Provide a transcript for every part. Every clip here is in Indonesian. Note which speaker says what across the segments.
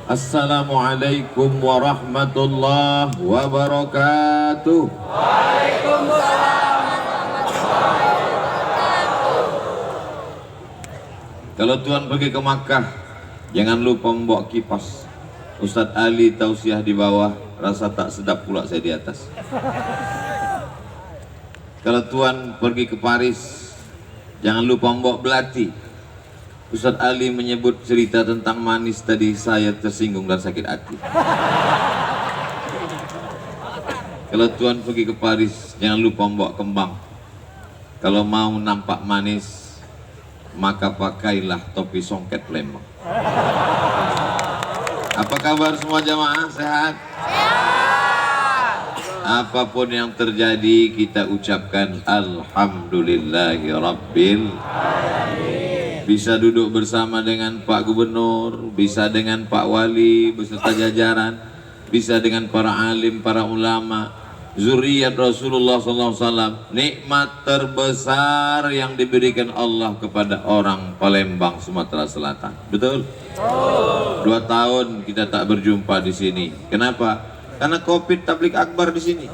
Speaker 1: Assalamualaikum warahmatullahi wabarakatuh.
Speaker 2: Waalaikumsalam.
Speaker 1: Kalau tuan pergi ke Makkah, jangan lupa membawa kipas. Ustadz Ali tausiah di bawah, rasa tak sedap pula saya di atas. Kalau tuan pergi ke Paris, jangan lupa membawa belati. Ustadz Ali menyebut cerita tentang manis tadi, saya tersinggung dan sakit hati. Kalau tuan pergi ke Paris, jangan lupa membawa kembang. Kalau mau nampak manis, maka pakailah topi songket Lembang. Apa kabar semua jamaah? Sehat? Apapun yang terjadi, kita ucapkan Alhamdulillahi Rabbil Alamin. Bisa duduk bersama dengan Pak Gubernur, bisa dengan Pak Wali beserta jajaran, bisa dengan para alim, para ulama, zuriat Rasulullah SAW. Nikmat terbesar yang diberikan Allah kepada orang Palembang, Sumatera Selatan. Betul? 2 tahun kita tak berjumpa di sini. Kenapa? Karena Covid tablik akbar di sini.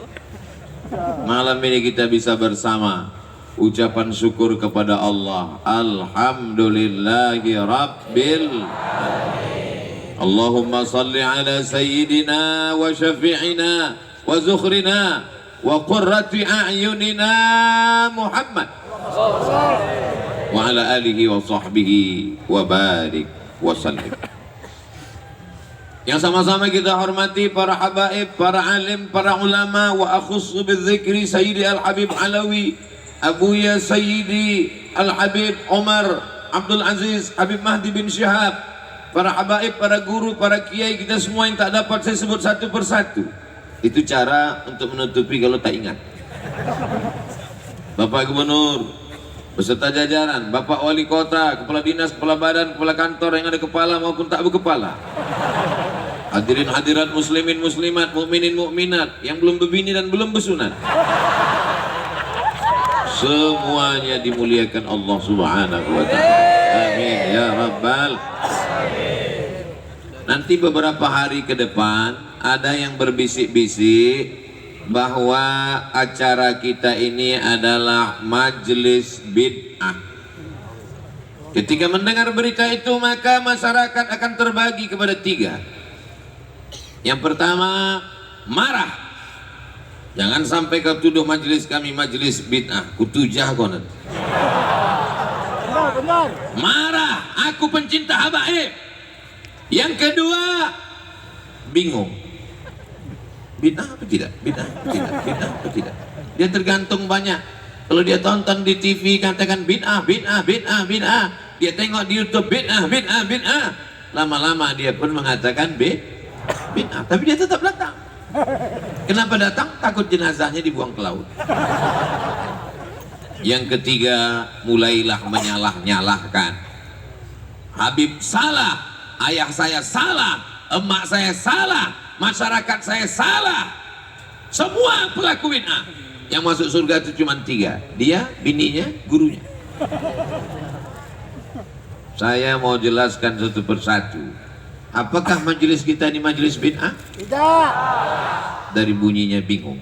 Speaker 1: Malam ini kita bisa bersama, ucapan syukur kepada Allah. Alhamdulillahi Rabbil Alamin. Allahumma salli ala Sayyidina wa syafi'ina wa zukhrina wa qurrati a'yunina Muhammad wa ala alihi wa sahbihi wa barik wa sallim. Yang sama-sama kita hormati para habaib, para alim, para ulama, wa akhussu bidzikri Sayyidi Al-Habib Alawi, Abuya Sayyidi Al-Habib Umar Abdul Aziz Habib Mahdi bin Syihab, para habaib, para guru, para kiai, kita semua yang tak dapat saya sebut satu persatu. Itu cara untuk menutupi kalau tak ingat. Bapak Gubernur beserta jajaran, Bapak Wali Kota, Kepala Dinas, Kepala Badan, Kepala Kantor yang ada kepala maupun tak berkepala, hadirin hadirat muslimin muslimat, mukminin mukminat yang belum berbini dan belum bersunat, semuanya dimuliakan Allah Subhanahu wa taala. Amin ya rabbal alamin. Nanti beberapa hari ke depan ada yang berbisik-bisik bahwa acara kita ini adalah majelis bid'ah. Ketika mendengar berita itu, maka masyarakat akan terbagi kepada 3. Yang pertama, marah. Jangan sampai kau tuduh majelis kami majelis bid'ah, kutujah kau nanti. Marah, aku pencinta habaib. Yang kedua, bingung. Bid'ah apa tidak? Bid'ah apa tidak? Bid'ah apa tidak? Dia tergantung banyak. Kalau dia tonton di TV katakan bid'ah, bid'ah, bid'ah, bid'ah. Dia tengok di YouTube bid'ah, bid'ah, bid'ah. Lama-lama dia pun mengatakan bid'ah, tapi dia tetap datang. Kenapa datang? Takut jenazahnya dibuang ke laut. Yang ketiga, mulailah menyalah-nyalahkan. Habib salah, ayah saya salah, emak saya salah, masyarakat saya salah. Semua pelaku bid'ah. Yang masuk surga itu cuma 3. Dia, bininya, gurunya. Saya mau jelaskan satu persatu. Apakah majelis kita ini majelis bid'ah?
Speaker 2: Tidak.
Speaker 1: Dari bunyinya bingung.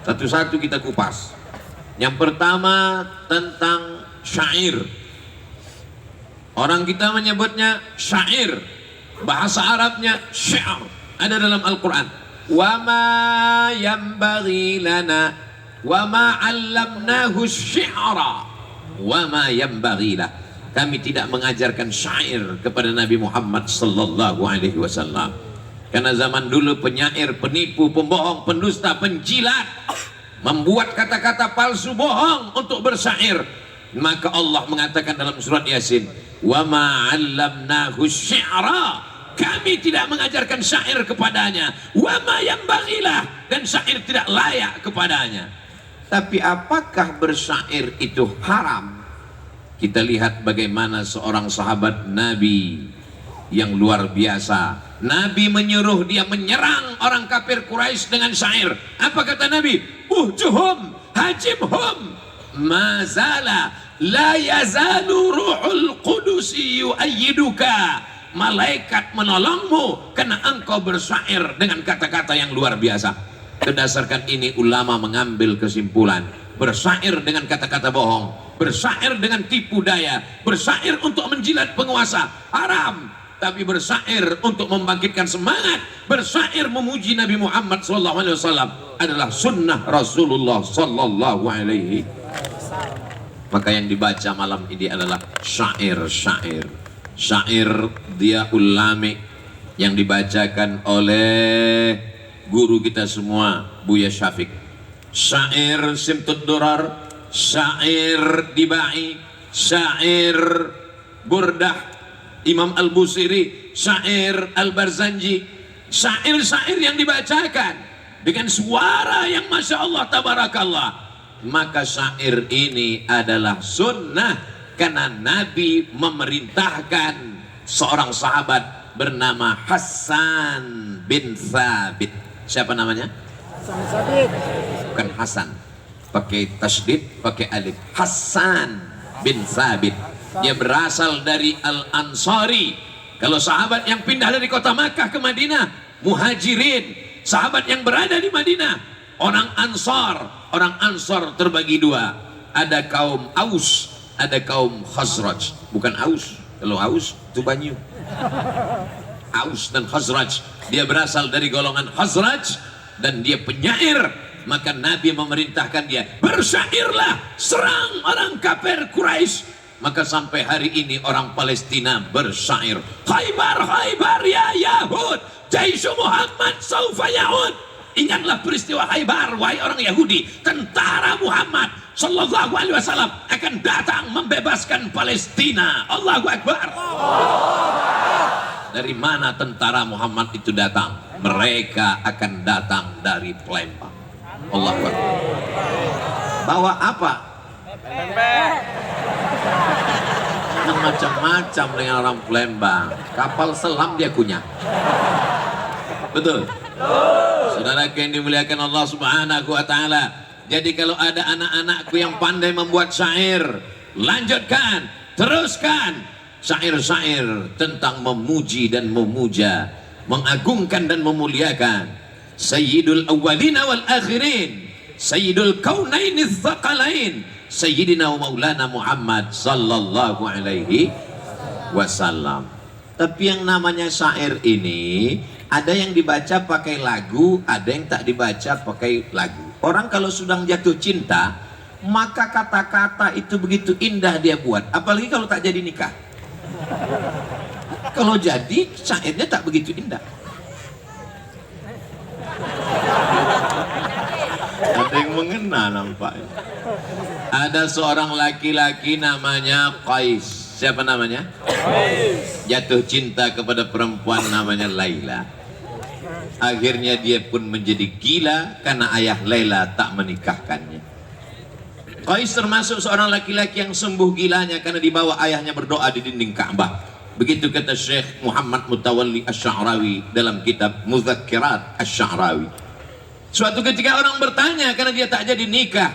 Speaker 1: Satu-satu kita kupas. Yang pertama tentang syair. Orang kita menyebutnya syair. Bahasa Arabnya syair. Ada dalam Al-Quran. Wa ma yanbaghi lana wa ma 'allamnahu syi'ra wa ma yanbaghi lah. Kami tidak mengajarkan syair kepada Nabi Muhammad sallallahu alaihi wasallam. Karena zaman dulu penyair, penipu, pembohong, pendusta, penjilat membuat kata-kata palsu bohong untuk bersyair. Maka Allah mengatakan dalam surat Yasin, wa ma 'allamnahu syi'ra. Kami tidak mengajarkan syair kepadanya. Wa ma yanbaghilah, dan syair tidak layak kepadanya. Tapi apakah bersyair itu haram? Kita lihat bagaimana seorang sahabat Nabi yang luar biasa. Nabi menyuruh dia menyerang orang kafir Quraisy dengan syair. Apa kata Nabi? Uhjuhum, hajimhum, mazala la yazalu ruhul qudusi yu'ayyiduka malaikat menolongmu karena engkau bersyair dengan kata-kata yang luar biasa. Berdasarkan ini ulama mengambil kesimpulan, bersyair dengan kata-kata bohong, bersyair dengan tipu daya, bersyair untuk menjilat penguasa haram, tapi bersyair untuk membangkitkan semangat, bersyair memuji Nabi Muhammad SAW adalah sunnah Rasulullah SAW. Maka yang dibaca malam ini adalah syair-syair, syair dia ulami yang dibacakan oleh guru kita semua, Buya Syafiq. Syair Simtud Durar, syair Dibai, syair Burdah Imam Al-Busiri, syair Al-Barzanji, syair-syair yang dibacakan dengan suara yang Masya Allah Tabarakallah. Maka syair ini adalah sunnah karena Nabi memerintahkan seorang sahabat bernama Hasan bin Thabit. Siapa namanya?
Speaker 2: Hasan Sabit.
Speaker 1: Bukan Hasan, pakai tasdid, pakai alif. Hasan bin Thabit. Dia berasal dari Al-Ansari. Kalau sahabat yang pindah dari kota Makkah ke Madinah, muhajirin, sahabat yang berada di Madinah, orang Ansar. Orang Ansar terbagi dua, ada kaum Aus, ada kaum Khazraj. Bukan Aus, kalau Aus itu banyu. Aus dan Khazraj, dia berasal dari golongan Khazraj dan dia penyair. Maka Nabi memerintahkan dia, bersyairlah, serang orang kafir Quraisy. Maka sampai hari ini orang Palestina bersyair, Khaybar, Khaybar ya Yahud, Jaisu Muhammad saufa ya'ud. Ingatlah peristiwa Khaybar, wahai orang Yahudi, tentara Muhammad Sallallahu Alaihi Wasallam akan datang membebaskan Palestina. Allahu Akbar. Dari mana tentara Muhammad itu datang? Mereka akan datang dari Palembang. Allahu Akbar. Bawa apa? Macam-macam dengan orang Palembang. Kapal selam dia punya. Betul? Saudara yang dimuliakan Allah Subhanahu wa Ta'ala. Jadi kalau ada anak-anakku yang pandai membuat syair, lanjutkan, teruskan syair-syair tentang memuji dan memuja, mengagungkan dan memuliakan Sayyidul Awwalina wal Akhirin, Sayyidul Kaunaini Tsaqalain, Sayyidina wa Maulana Muhammad Sallallahu Alaihi Wasallam. Tapi yang namanya syair ini ada yang dibaca pakai lagu, ada yang tak dibaca pakai lagu. Orang kalau sudah jatuh cinta, maka kata-kata itu begitu indah dia buat. Apalagi kalau tak jadi nikah. Kalau jadi, syairnya tak begitu indah. Ada yang mengena nampaknya. Ada seorang laki-laki namanya Qais. Siapa namanya? Qais. Jatuh cinta kepada perempuan namanya Laila. Akhirnya dia pun menjadi gila karena ayah Laila tak menikahkannya. Qais termasuk seorang laki-laki yang sembuh gilanya karena dibawa ayahnya berdoa di dinding Ka'bah. Begitu kata Syekh Muhammad Mutawalli Asy-Sya'rawi dalam kitab Mudzakirat Asy-Sya'rawi. Suatu ketika orang bertanya karena dia tak jadi nikah,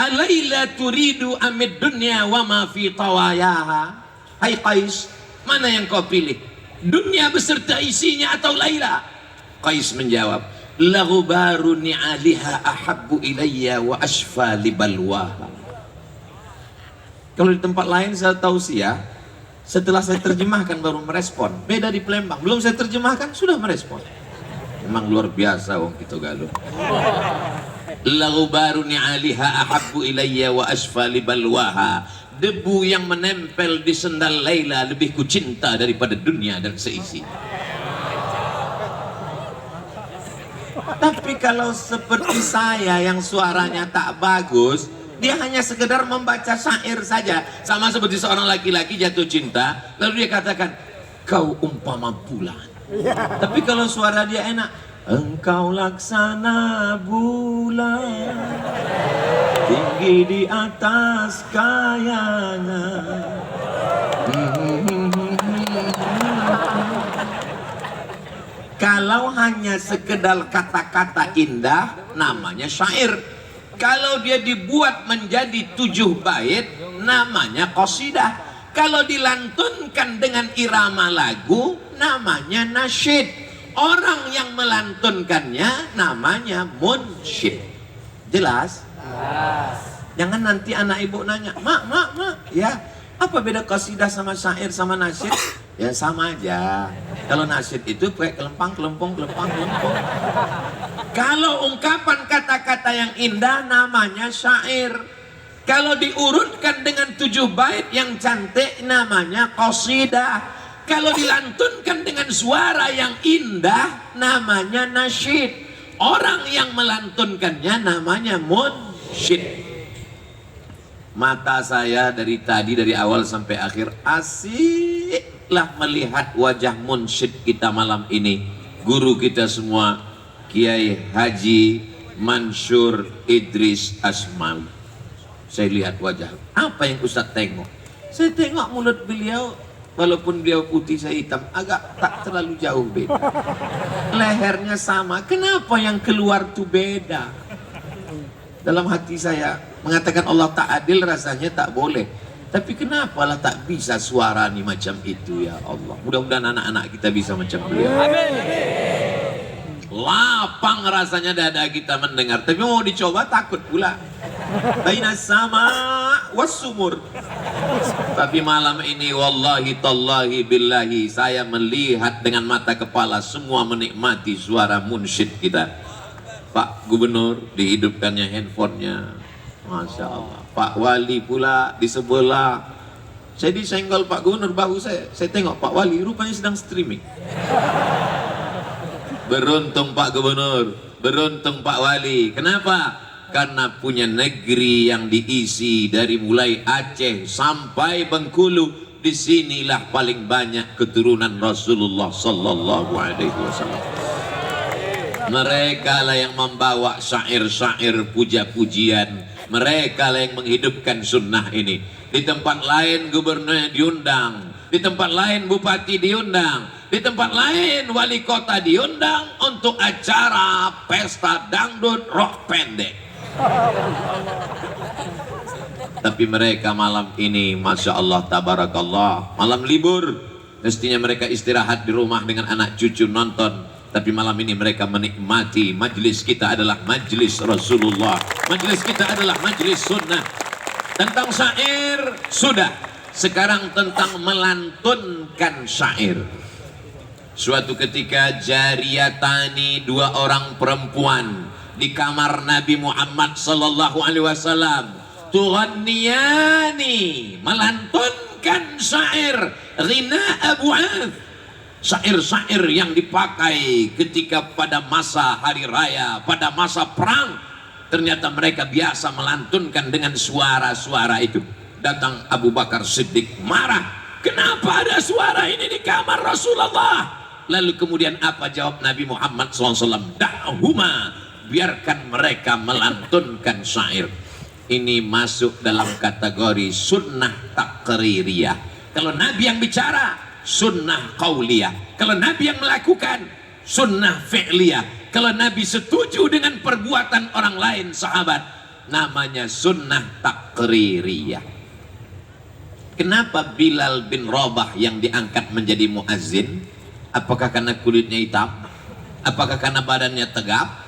Speaker 1: Alaila turidu amid dunya wa ma fi tawayaha. Hai Qais, mana yang kau pilih? Dunia beserta isinya atau Laila? Qais menjawab, Laghubaru ni'aliha ahabbu ilayya wa ashfa libalwaha. Kalau di tempat lain saya tausiah, setelah saya terjemahkan baru merespon. Beda di Palembang, belum saya terjemahkan sudah merespon. Memang luar biasa wong kita galuh. Laghubaru ni'aliha ahabbu ilayya wa ashfa libalwaha. Debu yang menempel di sendal Laila lebih kucinta daripada dunia dan seisi. Tapi kalau seperti saya yang suaranya tak bagus, dia hanya sekedar membaca syair saja. Sama seperti seorang laki-laki jatuh cinta, lalu dia katakan, kau umpama bulan. Tapi kalau suara dia enak, engkau laksana bulan, tinggi di atas kayangan. Kalau hanya sekedar kata-kata indah, namanya syair. Kalau dia dibuat menjadi 7 bait, namanya qasidah. Kalau dilantunkan dengan irama lagu, namanya nasyid. Orang yang melantunkannya namanya munsyid. Jelas? Jangan nanti anak ibu nanya, mak, ya, apa beda qasidah sama syair sama nasyid? Ya sama aja. Kalau nasyid itu pakai kelempang. Kalau ungkapan kata-kata yang indah namanya syair. Kalau diurutkan dengan 7 bait yang cantik namanya qasidah. Kalau dilantunkan dengan suara yang indah namanya nasyid. Orang yang melantunkannya namanya munsyid. Mata saya dari tadi, dari awal sampai akhir, asiklah melihat wajah munsyid kita malam ini. Guru kita semua, Kiai Haji Mansur Idris Asmawi. Saya lihat wajah, apa yang Ustaz tengok? Saya tengok mulut beliau, walaupun beliau putih saya hitam, agak tak terlalu jauh beda. Lehernya sama, kenapa yang keluar tuh beda? Dalam hati saya mengatakan Allah tak adil, rasanya tak boleh. Tapi kenapalah tak bisa suara ni macam itu, ya Allah. Mudah-mudahan anak-anak kita bisa macam beliau. Amin. Lapang rasanya dada kita mendengar. Tapi mau dicoba takut pula. Bainas sama was-sumur. Tapi malam ini wallahi tallahi billahi, saya melihat dengan mata kepala semua menikmati suara munsyid kita. Pak Gubernur dihidupkannya handphonenya, Masya Allah. Pak Wali pula di sebelah. Saya disenggol Pak Gubernur bahu saya tengok Pak Wali rupanya sedang streaming. Beruntung Pak Gubernur, beruntung Pak Wali. Kenapa? Karena punya negeri yang diisi dari mulai Aceh sampai Bengkulu. Disinilah paling banyak keturunan Rasulullah Sallallahu Alaihi Wasallam. Mereka lah yang membawa syair-syair puja-pujian. Mereka lah yang menghidupkan sunnah ini. Di tempat lain gubernurnya diundang, di tempat lain bupati diundang, di tempat lain wali kota diundang untuk acara pesta dangdut rock pendek. Tapi mereka malam ini, Masya Allah, tabarakallah, malam libur, mestinya mereka istirahat di rumah dengan anak cucu nonton. Tapi malam ini mereka menikmati. Majlis kita adalah majlis Rasulullah, majlis kita adalah majlis sunnah. Tentang syair sudah, sekarang tentang melantunkan syair. Suatu ketika jariyatani, 2 orang perempuan di kamar Nabi Muhammad sallallahu alaihi wasallam, tughanniyani, melantunkan syair ghina abu'ath, syair-syair yang dipakai ketika pada masa hari raya, pada masa perang. Ternyata mereka biasa melantunkan dengan suara-suara itu. Datang Abu Bakar Siddiq marah, kenapa ada suara ini di kamar Rasulullah? Lalu kemudian apa jawab Nabi Muhammad SAW? Da'huma, biarkan mereka melantunkan syair. Ini masuk dalam kategori sunnah taqririyah. Kalau Nabi yang bicara, sunnah qauliyah. Kalau Nabi yang melakukan, sunnah fi'liyah. Kalau Nabi setuju dengan perbuatan orang lain sahabat, namanya sunnah taqririyah. Kenapa Bilal bin Rabah yang diangkat menjadi muazzin? Apakah karena kulitnya hitam? Apakah karena badannya tegap?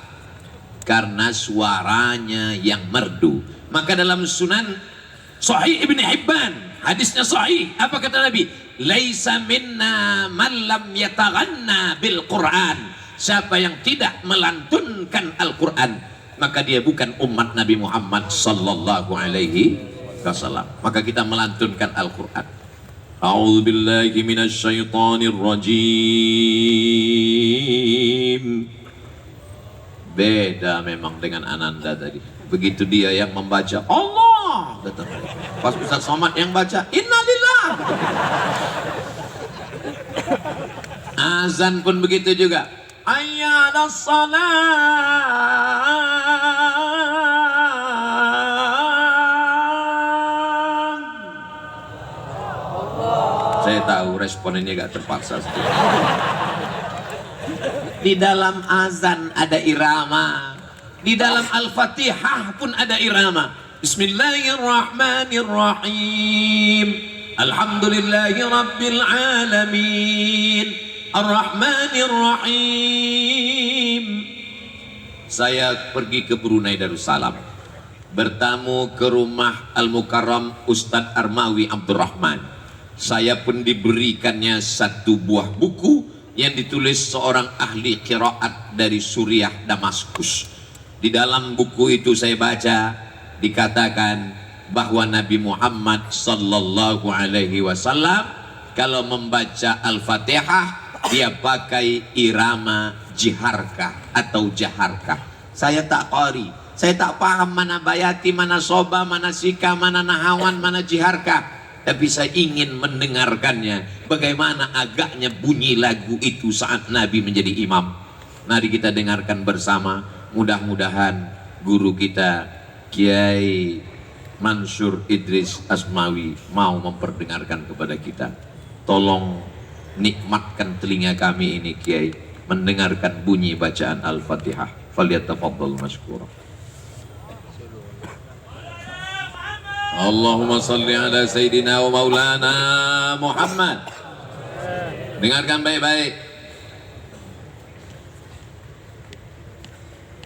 Speaker 1: Karena suaranya yang merdu. Maka dalam Sunan Sahih Ibn Hibban, hadisnya sahih, apa kata Nabi? Laisa minna man lam yataghanna bil Quran. Siapa yang tidak melantunkan Al-Quran, maka dia bukan umat Nabi Muhammad sallallahu alaihi wasallam. Maka kita melantunkan Al-Quran. A'udzu billahi minasy syaithanir rajim. Beda memang dengan Ananda tadi. Begitu dia yang membaca Allah, datang. Pas Ustaz Somad yang baca Innalillah. Azan pun begitu juga. Ayyalas salat. Saya tahu respon ini agak terpaksa. Di dalam azan ada irama, di dalam Al-Fatihah pun ada irama. Bismillahirrahmanirrahim. Alhamdulillahi Rabbil Alamin Ar-Rahmanir Rahim. Saya pergi ke Brunei Darussalam, bertamu ke rumah Al-Mukarram Ustadz Armawi Abdurrahman. Saya pun diberikannya satu buah buku yang ditulis seorang ahli qiraat dari Suriah Damaskus. Di dalam buku itu saya baca dikatakan bahwa Nabi Muhammad sallallahu alaihi wasallam kalau membaca Al-Fatihah dia pakai irama jiharkah atau jaharkah. Saya tak qari, saya tak paham mana bayati, mana soba, mana sika, mana nahawan, mana jiharkah, tapi saya ingin mendengarkannya bagaimana agaknya bunyi lagu itu saat Nabi menjadi imam. Mari kita dengarkan bersama, mudah-mudahan guru kita Kiai Mansur Idris Asmawi mau memperdengarkan kepada kita. Tolong nikmatkan telinga kami ini Kiai mendengarkan bunyi bacaan Al-Fatihah. Falyatafaddal mashkura. Allahumma salli ala Sayyidina wa Maulana Muhammad. Dengarkan baik-baik.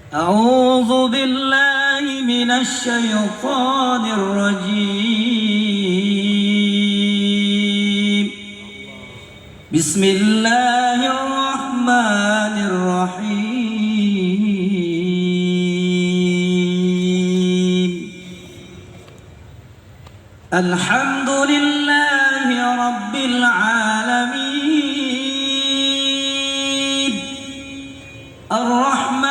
Speaker 2: أعوذ بالله من الشيطان الرجيم بسم الله الرحمن الرحيم الحمد لله رب العالمين الرحمن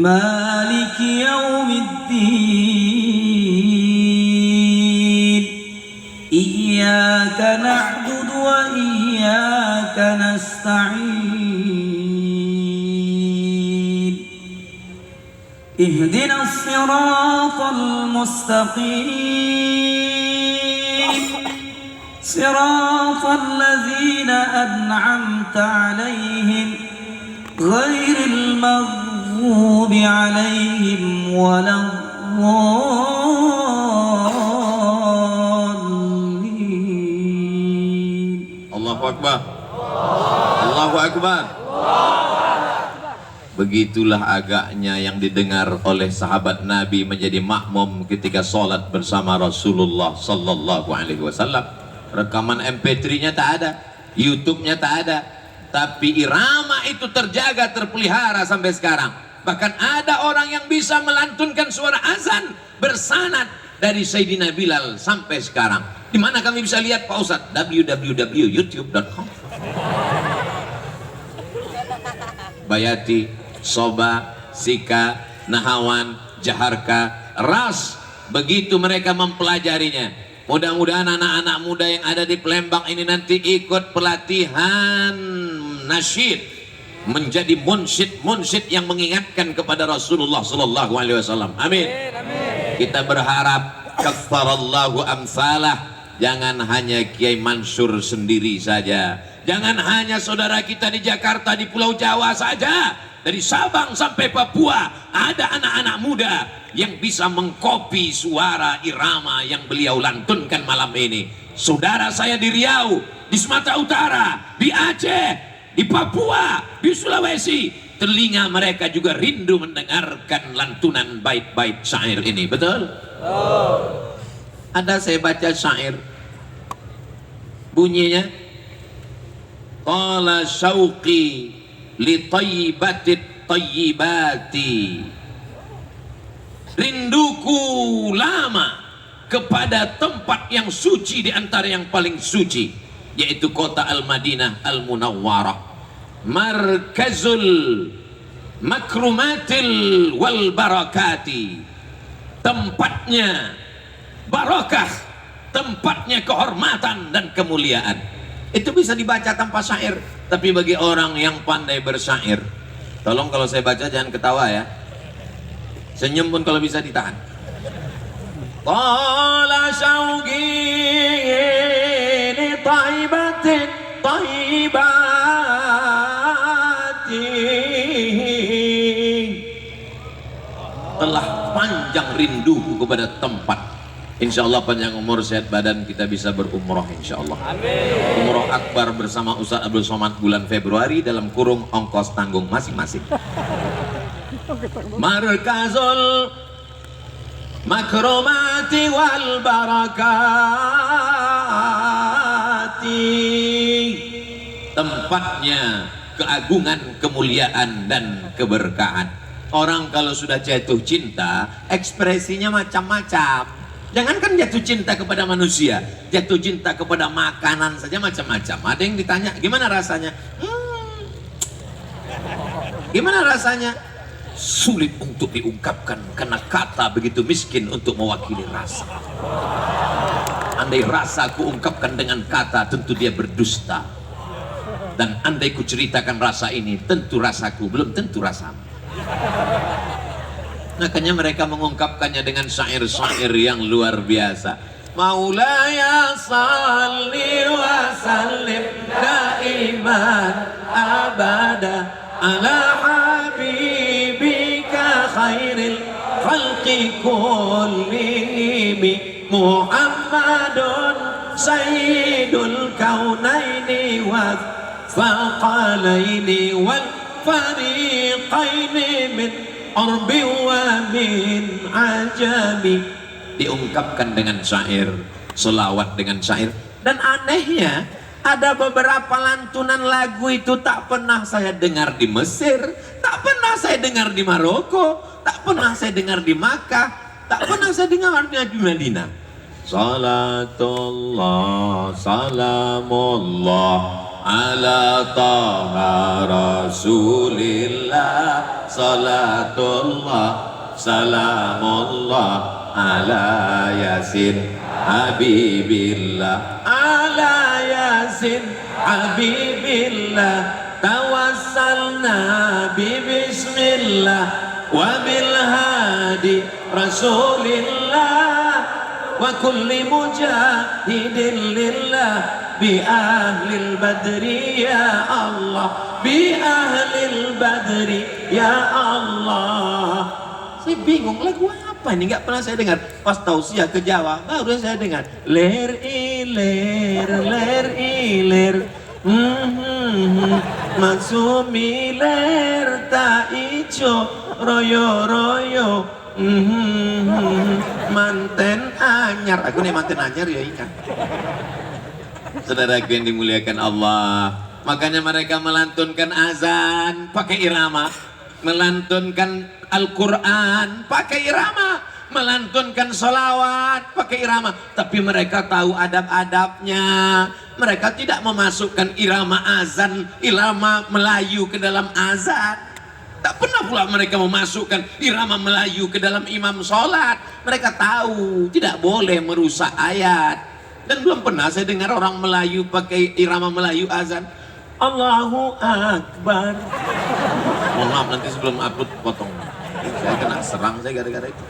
Speaker 2: مالك يوم الدين إياك نعبد وإياك نستعين اهدنا الصراط المستقيم صراط الذين أنعمت عليهم غير المغضوب عليهم ولا الضالين.
Speaker 1: Allahu Akbar. Allahu Akbar. Begitulah agaknya yang didengar oleh sahabat Nabi menjadi makmum ketika sholat bersama Rasulullah sallallahu alaihi wasallam. Rekaman MP3-nya tak ada, YouTube-nya tak ada, tapi irama itu terjaga, terpelihara sampai sekarang. Bahkan ada orang yang bisa melantunkan suara azan bersanad dari Sayyidina Bilal sampai sekarang. Di mana kami bisa lihat Pak Ustadz? www.youtube.com. Bayati, Soba, Sika, Nahawan, Jaharka, Ras, begitu mereka mempelajarinya. Mudah-mudahan anak-anak muda yang ada di Palembang ini nanti ikut pelatihan nasyid, menjadi munsyid yang mengingatkan kepada Rasulullah sallallahu alaihi wasallam. Amin. Kita berharap kafarallahu amsalah. Jangan hanya Kiai Mansur sendiri saja, jangan hanya saudara kita di Jakarta, di Pulau Jawa saja, dari Sabang sampai Papua ada anak-anak muda yang bisa mengkopi suara irama yang beliau lantunkan malam ini. Saudara saya di Riau, di Sumatera Utara, di Aceh, di Papua, di Sulawesi, telinga mereka juga rindu mendengarkan lantunan bait-bait syair ini. Betul? Ada saya baca syair, bunyinya qala syauqi li tayyibatit tayyibati, rinduku lama kepada tempat yang suci di antara yang paling suci, yaitu kota Al-Madinah Al-Munawwarah, markazul makrumatil wal barakati, tempatnya barakah, tempatnya kehormatan dan kemuliaan. Itu bisa dibaca tanpa syair, tapi bagi orang yang pandai bersyair, tolong kalau saya baca jangan ketawa ya, senyum pun kalau bisa ditahan. Qala syauqi li taibatin taibati, telah panjang rinduku kepada tempat. Insya Allah panjang umur sehat badan kita bisa berumroh insya Allah. Amin. Umroh akbar bersama Ustaz Abdul Somad bulan Februari dalam kurung ongkos tanggung masing-masing. Markazul makromati wal barakati, tempatnya keagungan, kemuliaan dan keberkahan. Orang kalau sudah jatuh cinta ekspresinya macam-macam. Jangankan jatuh cinta kepada manusia, jatuh cinta kepada makanan saja macam-macam. Ada yang ditanya, gimana rasanya? Gimana rasanya? Sulit untuk diungkapkan karena kata begitu miskin untuk mewakili rasa. Andai rasa ku ungkapkan dengan kata, tentu dia berdusta. Dan andai ku ceritakan rasa ini, tentu rasaku belum tentu rasamu. Makanya mereka mengungkapkannya dengan syair-syair yang luar biasa. Maulaya salli wa sallim daiman abada ala habibika khairil khalqi kullihim Muhammadun sayyidul kaunaini wa faqalaini wal fariqaini min Arbi wa min ajami. Diungkapkan dengan syair, selawat dengan syair. Dan anehnya ada beberapa lantunan lagu itu tak pernah saya dengar di Mesir, tak pernah saya dengar di Maroko, tak pernah saya dengar di Makkah, tak pernah saya dengar di Madinah. Salatullah salamullah ala taha rasulillah, salatullah salamullah ala yasin habibillah, ala yasin habibillah, tawassalna bismillah wa bil hadi rasulillah wa kulli mujahidin lillah bi ahlil badri ya Allah, bi ahlil badri ya Allah. Saya bingung lagu apa ini, nggak pernah saya dengar. Pas tausiah ke Jawa baru saya dengar ler iler maksumi ler ta ijo royo royo manten anyar. Aku nih manten anyar ya ingat. Saudaraku yang dimuliakan Allah, makanya mereka melantunkan azan pakai irama, melantunkan Al-Quran pakai irama, melantunkan sholawat pakai irama. Tapi mereka tahu adab-adabnya. Mereka tidak memasukkan irama azan, irama Melayu ke dalam azan. Tak pernah pula mereka memasukkan irama Melayu ke dalam imam sholat. Mereka tahu tidak boleh merusak ayat. Dan belum pernah saya dengar orang Melayu pakai irama Melayu azan Allahu Akbar. Mohon maaf nanti sebelum upload potong. Saya kena serang saya gara-gara itu.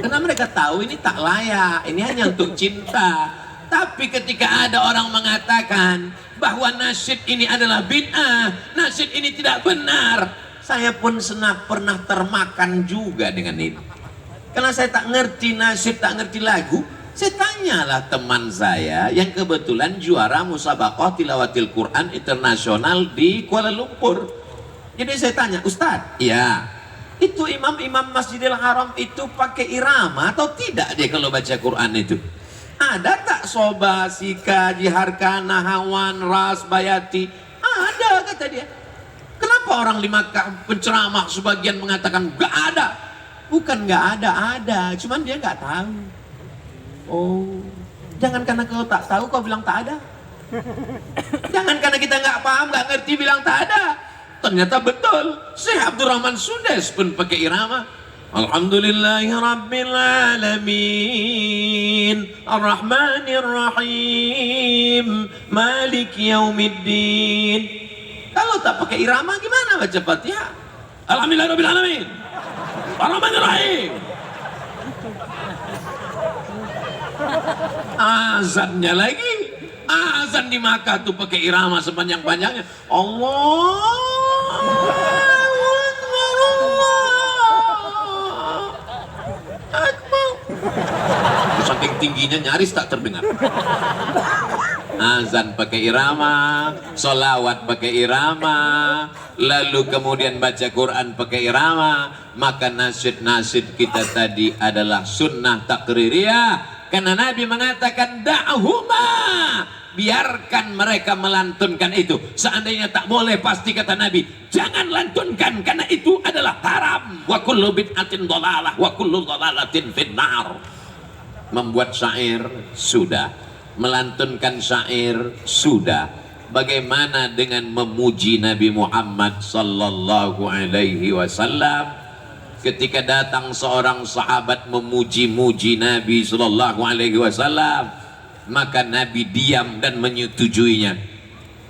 Speaker 1: Karena mereka tahu ini tak layak, ini hanya untuk cinta. Tapi ketika ada orang mengatakan bahwa nasyid ini adalah bid'ah, nasyid ini tidak benar, saya pun pernah termakan juga dengan ini. Karena saya tak ngerti nasyid, tak ngerti lagu. Saya tanyalah teman saya yang kebetulan juara musabaqah tilawatil Quran internasional di Kuala Lumpur. Jadi saya tanya, Ustadz, ya itu imam-imam Masjidil Haram itu pakai irama atau tidak dia kalau baca Quran itu? Ada tak soba, sika, jiharka, nahawan, ras, bayati? Ada kata dia. Kenapa orang di Makkah penceramah sebagian mengatakan gak ada? Bukan gak ada, ada. Cuman dia gak tahu. Oh, jangan karena kau tak tahu kau bilang tak ada. Jangan karena kita nggak paham, nggak ngerti bilang tak ada. Ternyata betul. Syekh Abdurrahman Sudes pun pakai irama. Alhamdulillahi Rabbil Alamin Ar-Rahmanir Rahim Maliki Yaumiddin. Kalau tak pakai irama gimana baca Fatihah? Alhamdulillahi Rabbil Alamin Ar-Rahmanir Rahim. Azannya lagi, azan di Makkah tuh pakai irama sepanjang-panjangnya. Allah saking tingginya nyaris tak terdengar. Azan pakai irama, solawat pakai irama, lalu kemudian baca Quran pakai irama. Maka nasyid-nasyid kita tadi adalah sunnah takririyah, karena Nabi mengatakan da'huma, biarkan mereka melantunkan itu. Seandainya tak boleh, pasti kata Nabi jangan lantunkan, karena itu adalah haram. Wa kullu bid'atin dhalalah wa kullu dhalalatin finnar. Membuat syair sudah, melantunkan syair sudah. Bagaimana dengan memuji Nabi Muhammad sallallahu alaihi wasallam? Ketika datang seorang sahabat memuji-muji Nabi sallallahu alaihi wasallam, maka Nabi diam dan menyetujuinya.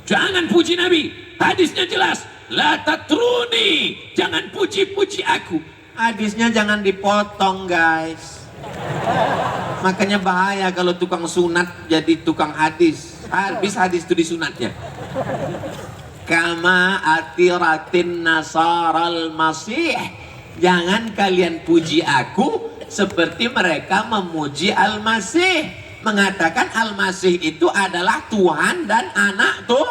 Speaker 1: Jangan puji Nabi, hadisnya jelas, la tatruni, jangan puji-puji aku. Hadisnya jangan dipotong, guys. Makanya bahaya kalau tukang sunat jadi tukang hadis. Habis hadis itu disunatnya. Kama atiratin nasaral masih, jangan kalian puji aku seperti mereka memuji Al-Masih, mengatakan Al-Masih itu adalah Tuhan dan anak tuh.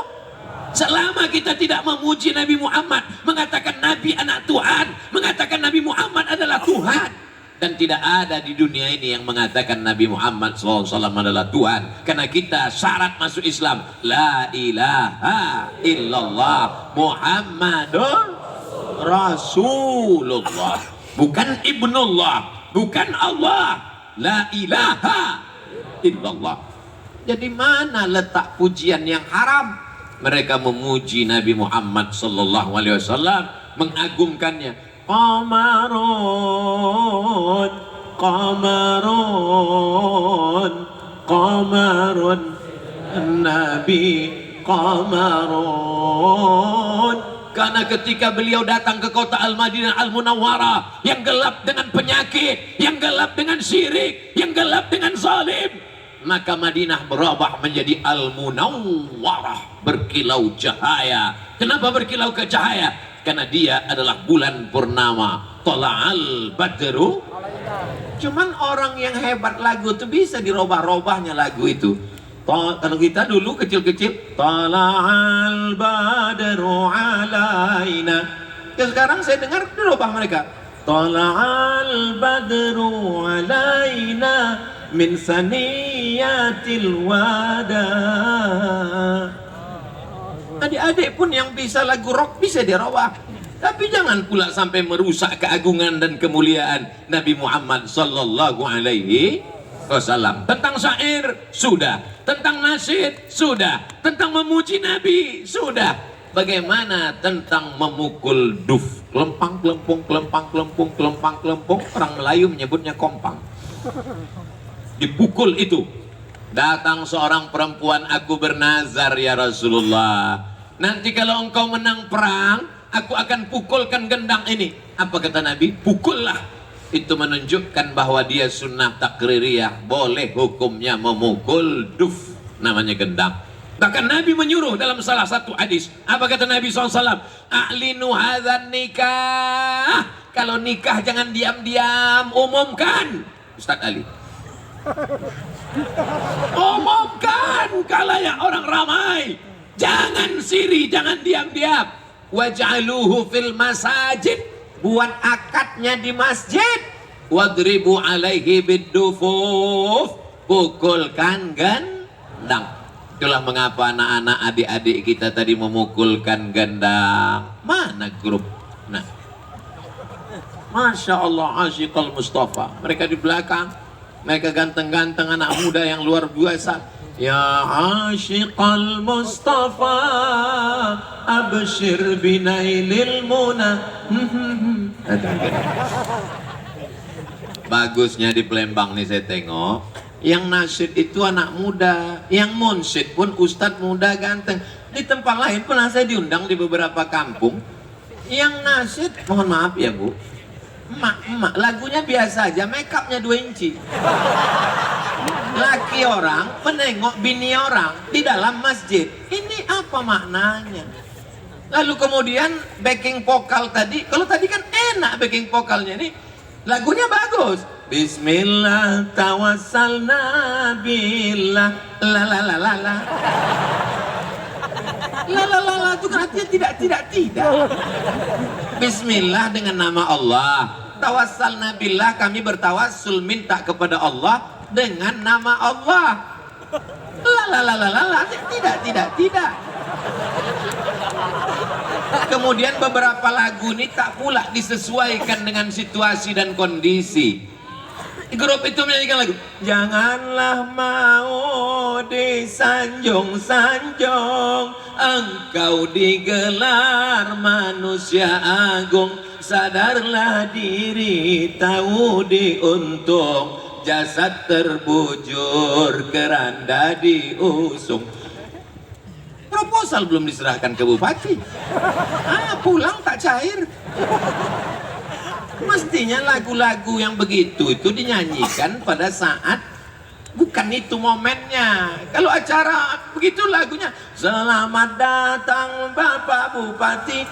Speaker 1: Selama kita tidak memuji Nabi Muhammad, mengatakan Nabi anak Tuhan, mengatakan Nabi Muhammad adalah Tuhan, dan tidak ada di dunia ini yang mengatakan Nabi Muhammad SAW adalah Tuhan. Karena kita syarat masuk Islam, la ilaha illallah Muhammadun Rasulullah, bukan ibnullah, bukan Allah, la ilaha illallah. Jadi mana letak pujian yang haram? Mereka memuji Nabi Muhammad sallallahu alaihi wasallam, mengagungkannya. Qamarun, qamarun, qamarun, Nabi qamarun. Karena ketika beliau datang ke kota Al-Madinah Al-Munawwarah yang gelap dengan penyakit, yang gelap dengan syirik, yang gelap dengan zalim, maka Madinah berubah menjadi Al-Munawwarah, berkilau cahaya. Kenapa berkilau ke cahaya? Karena dia adalah bulan purnama. Tola'al badru. Cuman orang yang hebat lagu itu bisa dirubah-rubahnya lagu itu. Kalau kita dulu kecil-kecil, Tala'al badru alaina. Ya sekarang saya dengar dirubah mereka. Tala'al badru alaina min saniyatil wada. Adik-adik pun yang bisa lagu rock bisa dirubah. Tapi jangan pula sampai merusak keagungan dan kemuliaan Nabi Muhammad sallallahu alaihi wasallam. Tentang syair sudah, tentang nasyid sudah, tentang memuji Nabi sudah. Bagaimana tentang memukul duf, kelempang kelempung, kelempang kelempung, kelempang kelempung. Orang Melayu menyebutnya kompang. Dipukul itu. Datang seorang perempuan, aku bernazar ya Rasulullah, nanti kalau engkau menang perang, aku akan pukulkan gendang ini. Apa kata Nabi? Pukullah. Itu menunjukkan bahwa dia sunnah takririyah, boleh hukumnya memukul duf, namanya gendang. Bahkan Nabi menyuruh dalam salah satu hadis. Apa kata Nabi SAW? A'linu hadzan nikah. Kalau nikah jangan diam-diam, umumkan. Ustaz Ali, umumkan kalayak orang ramai. Jangan siri, jangan diam-diam. Waj'aluhu fil masajid, buat akadnya di masjid. Wadribu alaihi biddufuf, pukulkan gendang. Itulah mengapa anak-anak adik-adik kita tadi memukulkan gendang. Mana grup? Nah, Masya Allah, Asyiqal Mustafa. Mereka di belakang, mereka ganteng-ganteng anak muda yang luar biasa. Ya Asyiqal Mustafa, abshir binailil muna. Bagusnya di Palembang nih saya tengok, yang nasyid itu anak muda, yang munsyid pun ustadz muda ganteng. Di tempat lain pernah saya diundang di beberapa kampung, yang nasyid, mohon maaf ya bu, emak lagunya biasa aja, make upnya 2 inci. Laki orang menengok bini orang di dalam masjid, ini apa maknanya? Lalu kemudian backing vokal tadi, kalau tadi kan enak backing vokalnya, nih lagunya bagus, Bismillah tawassalna billah la la la la la. La la la la itu kan artinya tidak. Bismillah dengan nama Allah. Tawassalna billah, kami bertawassul minta kepada Allah dengan nama Allah. La la la la la la, tidak. Kemudian beberapa lagu ini tak pula disesuaikan dengan situasi dan kondisi. Grup itu menyanyikan lagu, janganlah mau disanjung-sanjung, engkau digelar manusia agung, sadarlah diri tahu diuntung, jasad terbujur keranda diusung. Proposal belum diserahkan ke bupati, pulang tak cair. Mestinya lagu-lagu yang begitu itu dinyanyikan pada saat bukan itu momennya. Kalau acara begitu lagunya, selamat datang Bapak Bupati.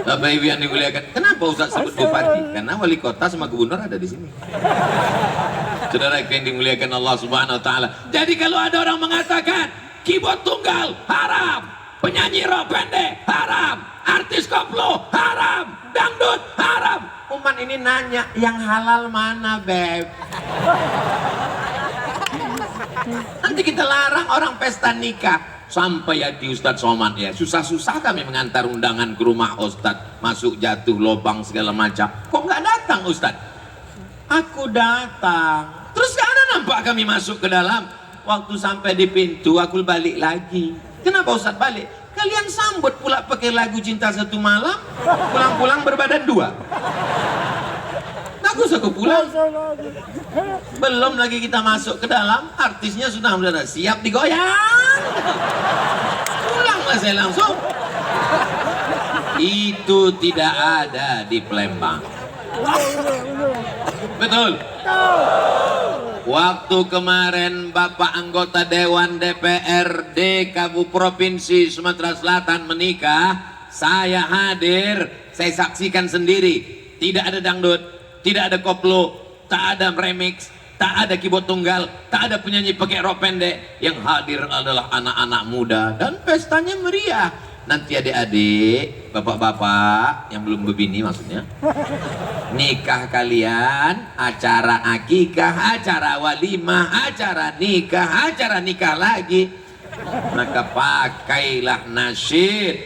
Speaker 1: Bapak Ibu yang dimuliakan, kenapa Ustaz sebut bupati? Karena wali kota sama gubernur ada di sini. Saudara yang dimuliakan Allah Subhanahu wa taala. Jadi kalau ada orang mengatakan keyboard tunggal haram, penyanyi rock pendek haram, artis koplo haram, dangdut haram, umat ini nanya yang halal mana, Beb? Nanti kita larang orang pesta nikah. Sampai ya di Ustadz Somad ya, susah-susah kami mengantar undangan ke rumah Ustadz, masuk jatuh lubang segala macam. Kok nggak datang Ustadz? Aku datang. Terus gak ada nampak kami masuk ke dalam. Waktu sampai di pintu aku balik lagi. Kenapa Ustadz balik? Kalian sambut pula pakai lagu Cinta Satu Malam, pulang-pulang berbadan dua. Bagus aku pulang. Belum lagi kita masuk ke dalam, artisnya sudah siap digoyang. Pulanglah saya langsung. Itu tidak ada di Palembang. Betul. Waktu kemarin Bapak anggota Dewan DPRD Provinsi Sumatera Selatan menikah, saya hadir, saya saksikan sendiri. Tidak ada dangdut, tidak ada koplo, tak ada remix, tak ada keyboard tunggal, tak ada penyanyi pakai rok pendek. Yang hadir adalah anak-anak muda dan pestanya meriah. Nanti adik-adik, bapak-bapak yang belum berbini maksudnya, nikah kalian, acara akikah, acara walimah, acara nikah lagi, maka pakailah nasyid,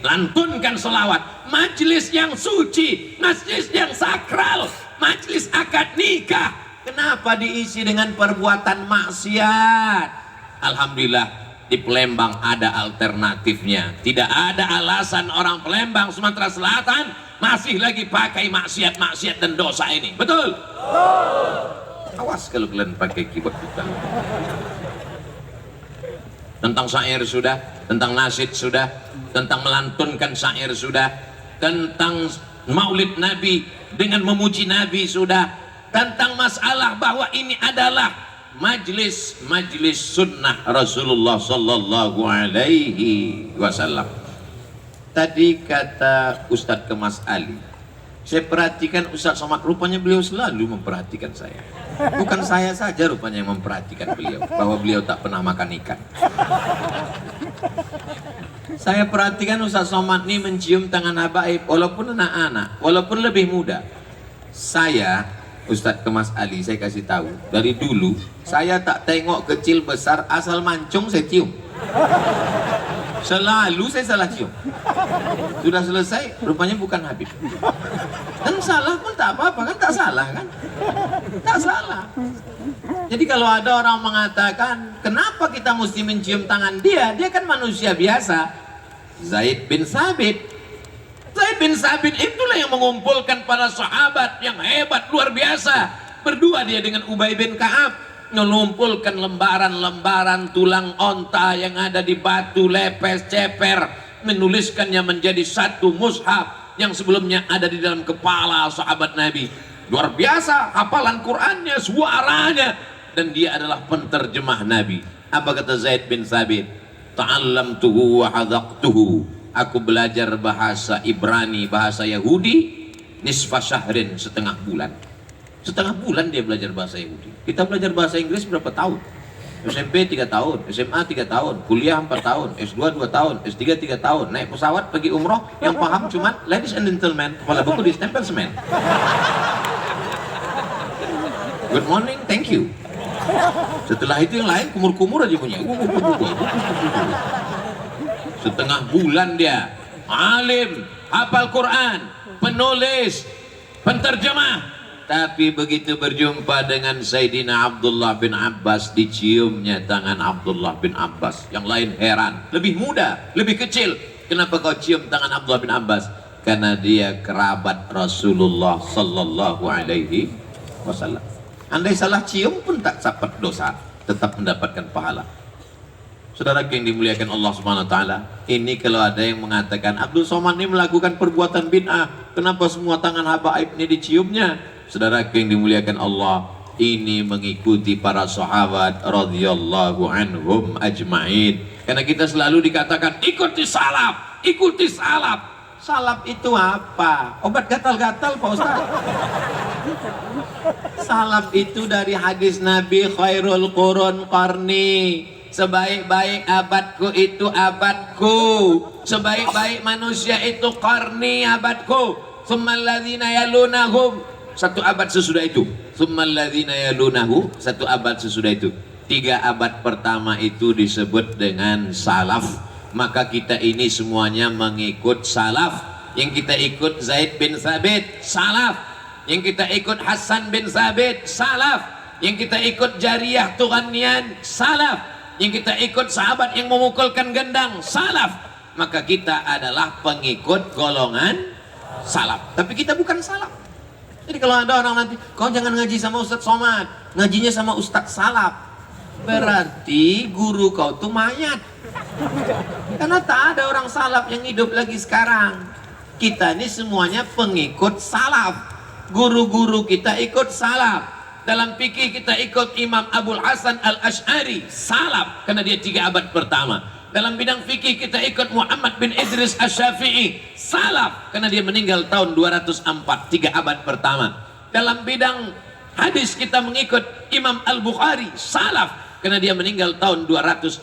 Speaker 1: lantunkan selawat, majlis yang suci, majlis yang sakral, majlis akad nikah. Kenapa diisi dengan perbuatan maksiat? Alhamdulillah di Palembang ada alternatifnya. Tidak ada alasan orang Palembang, Sumatera Selatan masih lagi pakai maksiat-maksiat dan dosa ini. Betul? Awas kalau kalian pakai keyboard kita. Tentang syair sudah, tentang nasyid sudah, tentang melantunkan syair sudah, tentang maulid Nabi dengan memuji Nabi sudah, tentang masalah bahwa ini adalah majlis sunnah Rasulullah sallallahu alaihi wasallam. Tadi kata Ustadz Kemas Ali, saya perhatikan Ustadz Somad, rupanya beliau selalu memperhatikan saya. Bukan saya saja rupanya yang memperhatikan beliau, bahwa beliau tak pernah makan ikan. Saya perhatikan Ustadz Somad ini mencium tangan habaib, walaupun anak-anak, walaupun lebih muda. Saya Ustadz Kemas Ali, saya kasih tahu, dari dulu saya tak tengok kecil besar, asal mancung saya cium. Selalu saya salah cium. Sudah selesai, rupanya bukan Habib. Dan salah pun tak apa-apa kan, tak salah kan? Tak salah. Jadi kalau ada orang mengatakan, kenapa kita mesti mencium tangan dia? Dia kan manusia biasa. Zaid bin Sabit itulah yang mengumpulkan para sahabat yang hebat, luar biasa. Berdua dia dengan Ubay bin Ka'ab, mengumpulkan lembaran-lembaran tulang onta yang ada di batu lepes ceper, menuliskannya menjadi satu mushaf yang sebelumnya ada di dalam kepala sahabat Nabi. Luar biasa hafalan Qur'annya, suaranya, dan dia adalah penterjemah Nabi. Apa kata Zaid bin Sabit? Ta'allamtuhu wa hadaqtuhu aku belajar bahasa Ibrani, bahasa Yahudi, nisfa syahrin, setengah bulan. Setengah bulan dia belajar bahasa Yahudi. Kita belajar bahasa Inggris berapa tahun? SMP 3 tahun, SMA 3 tahun, kuliah 4 tahun, S2 2 tahun, S3 3 tahun, naik pesawat pergi umroh, yang paham cuma ladies and gentlemen, kepala buku distempel semen. Good morning, thank you. Setelah itu yang lain kumur-kumur aja punya. Setengah bulan dia alim, hafal Quran, penulis, penterjemah. Tapi begitu berjumpa dengan Sayyidina Abdullah bin Abbas, diciumnya tangan Abdullah bin Abbas. Yang lain heran, lebih muda, lebih kecil, kenapa kau cium tangan Abdullah bin Abbas? Karena dia kerabat Rasulullah sallallahu alaihi wasallam. Andai salah cium pun tak dapat dosa, tetap mendapatkan pahala. Saudara yang dimuliakan Allah Subhanahu wa taala, ini kalau ada yang mengatakan Abdul Somad ini melakukan perbuatan bid'ah, kenapa semua tangan habaib ini diciumnya? Saudara yang dimuliakan Allah, ini mengikuti para sahabat radhiyallahu anhum ajma'in. Karena kita selalu dikatakan ikuti salaf, ikuti salaf. Salaf itu apa? Obat gatal-gatal Pak Ustaz. Salaf itu dari hadis Nabi, khairul qurun qarni, sebaik-baik abadku itu abadku, sebaik-baik manusia itu qarni, abadku, tsummal ladzina yalunahum, satu abad sesudah itu, tsummal ladzina yalunahu, satu abad sesudah itu. 3 abad pertama itu disebut dengan salaf. Maka kita ini semuanya mengikut salaf. Yang kita ikut Zaid bin Thabit, salaf. Yang kita ikut Hasan bin Thabit, salaf. Yang kita ikut Jariyah Tughanian, salaf. Yang kita ikut sahabat yang memukulkan gendang, salaf. Maka kita adalah pengikut golongan salaf. Tapi kita bukan salaf. Jadi kalau ada orang nanti, kau jangan ngaji sama Ustadz Somad, ngajinya sama Ustadz salaf, berarti guru kau tuh mayat. Karena tak ada orang salaf yang hidup lagi sekarang. Kita ini semuanya pengikut salaf. Guru-guru kita ikut salaf. Dalam fikih kita ikut Imam Abul Hasan Al-Ash'ari, salaf, karena dia 3 abad pertama. Dalam bidang fikih kita ikut Muhammad bin Idris Asy-Syafi'i, salaf, karena dia meninggal tahun 204, 3 abad pertama. Dalam bidang hadis kita mengikut Imam Al-Bukhari, salaf, karena dia meninggal tahun 256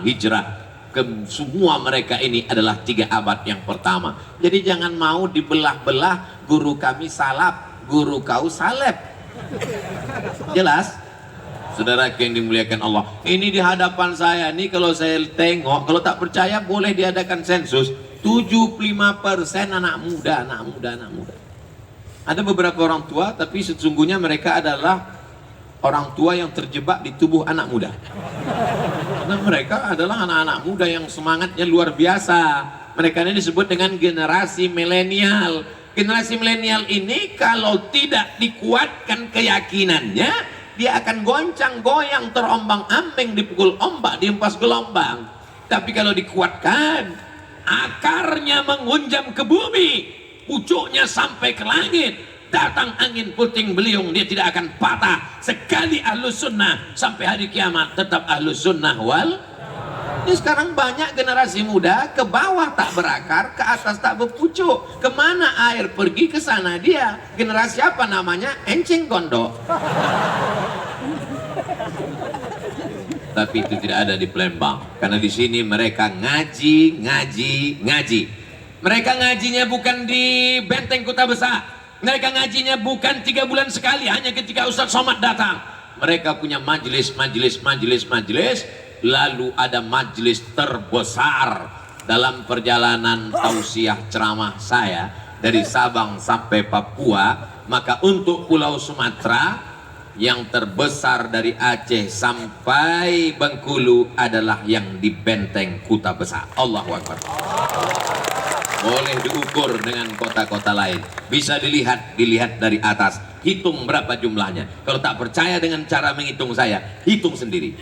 Speaker 1: Hijrah. Semua mereka ini adalah 3 abad yang pertama. Jadi jangan mau dibelah-belah, guru kami salaf, guru kau salep. Jelas? Saudara yang dimuliakan Allah, ini di hadapan saya nih, kalau saya tengok, kalau tak percaya boleh diadakan sensus, 75% anak muda. Ada beberapa orang tua, tapi sesungguhnya mereka adalah orang tua yang terjebak di tubuh anak muda. Karena mereka adalah anak-anak muda yang semangatnya luar biasa. Mereka ini disebut dengan generasi milenial. Generasi milenial ini kalau tidak dikuatkan keyakinannya, dia akan goncang goyang, terombang ambing, dipukul ombak, dihempas gelombang. Tapi kalau dikuatkan, akarnya menghunjam ke bumi, pucuknya sampai ke langit, datang angin puting beliung, dia tidak akan patah. Sekali ahlus sunnah sampai hari kiamat tetap ahlus sunnah wal. Ini sekarang banyak generasi muda ke bawah tak berakar, ke atas tak berpucuk. Kemana air pergi, ke sana dia. Generasi apa namanya? Encing gondok. Tapi itu tidak ada di Palembang, karena di sini mereka ngaji. Mereka ngajinya bukan di Benteng Kota Besar. Mereka ngajinya bukan 3 bulan sekali, hanya ketika Ustadz Somad datang. Mereka punya majelis. Lalu ada majelis terbesar dalam perjalanan tausiah ceramah saya dari Sabang sampai Papua. Maka untuk Pulau Sumatera, yang terbesar dari Aceh sampai Bengkulu adalah yang di Benteng Kota Besar. Allahu Akbar. Boleh diukur dengan kota-kota lain, bisa dilihat dari atas, hitung berapa jumlahnya. Kalau tak percaya dengan cara menghitung saya, hitung sendiri.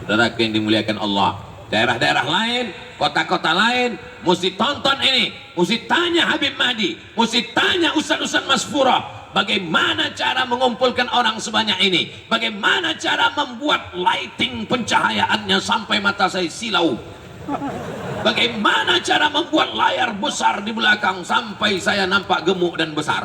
Speaker 1: Saudara yang dimuliakan Allah, daerah-daerah lain, kota-kota lain, mesti tonton ini, mesti tanya Habib Mahdi, mesti tanya Ustaz-Ustaz Masfurah, bagaimana cara mengumpulkan orang sebanyak ini, bagaimana cara membuat lighting pencahayaannya sampai mata saya silau. Bagaimana cara membuat layar besar di belakang sampai saya nampak gemuk dan besar?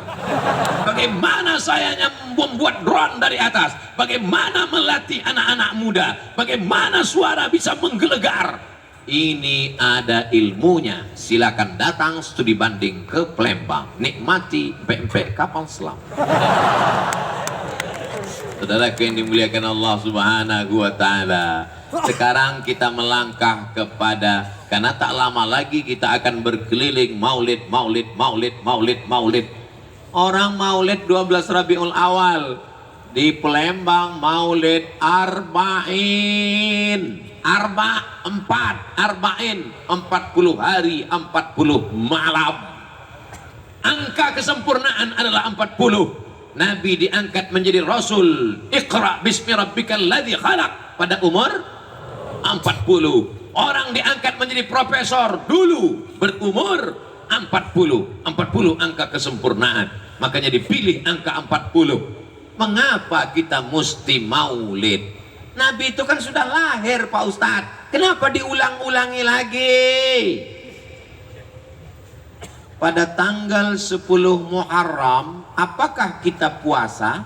Speaker 1: Bagaimana saya membuat drone dari atas? Bagaimana melatih anak-anak muda? Bagaimana suara bisa menggelegar? Ini ada ilmunya. Silakan datang studi banding ke Palembang. Nikmati pempek kapal selam. Saudaraku yang dimuliakan Allah Subhanahu wa Ta'ala, sekarang kita melangkah kepada, karena tak lama lagi kita akan berkeliling maulid. Orang maulid 12 Rabiul Awal di Palembang, maulid Arba'in, 40 hari 40 malam. Angka kesempurnaan adalah 40. Nabi diangkat menjadi Rasul. Iqra bismi rabbikal ladzi khalaq pada umur 40. Orang diangkat menjadi profesor dulu berumur 40. 40 angka kesempurnaan. Makanya dipilih angka 40. Mengapa kita mesti maulid? Nabi itu kan sudah lahir, Pak Ustadz. Kenapa diulang-ulangi lagi? Pada tanggal 10 Muharram, apakah kita puasa?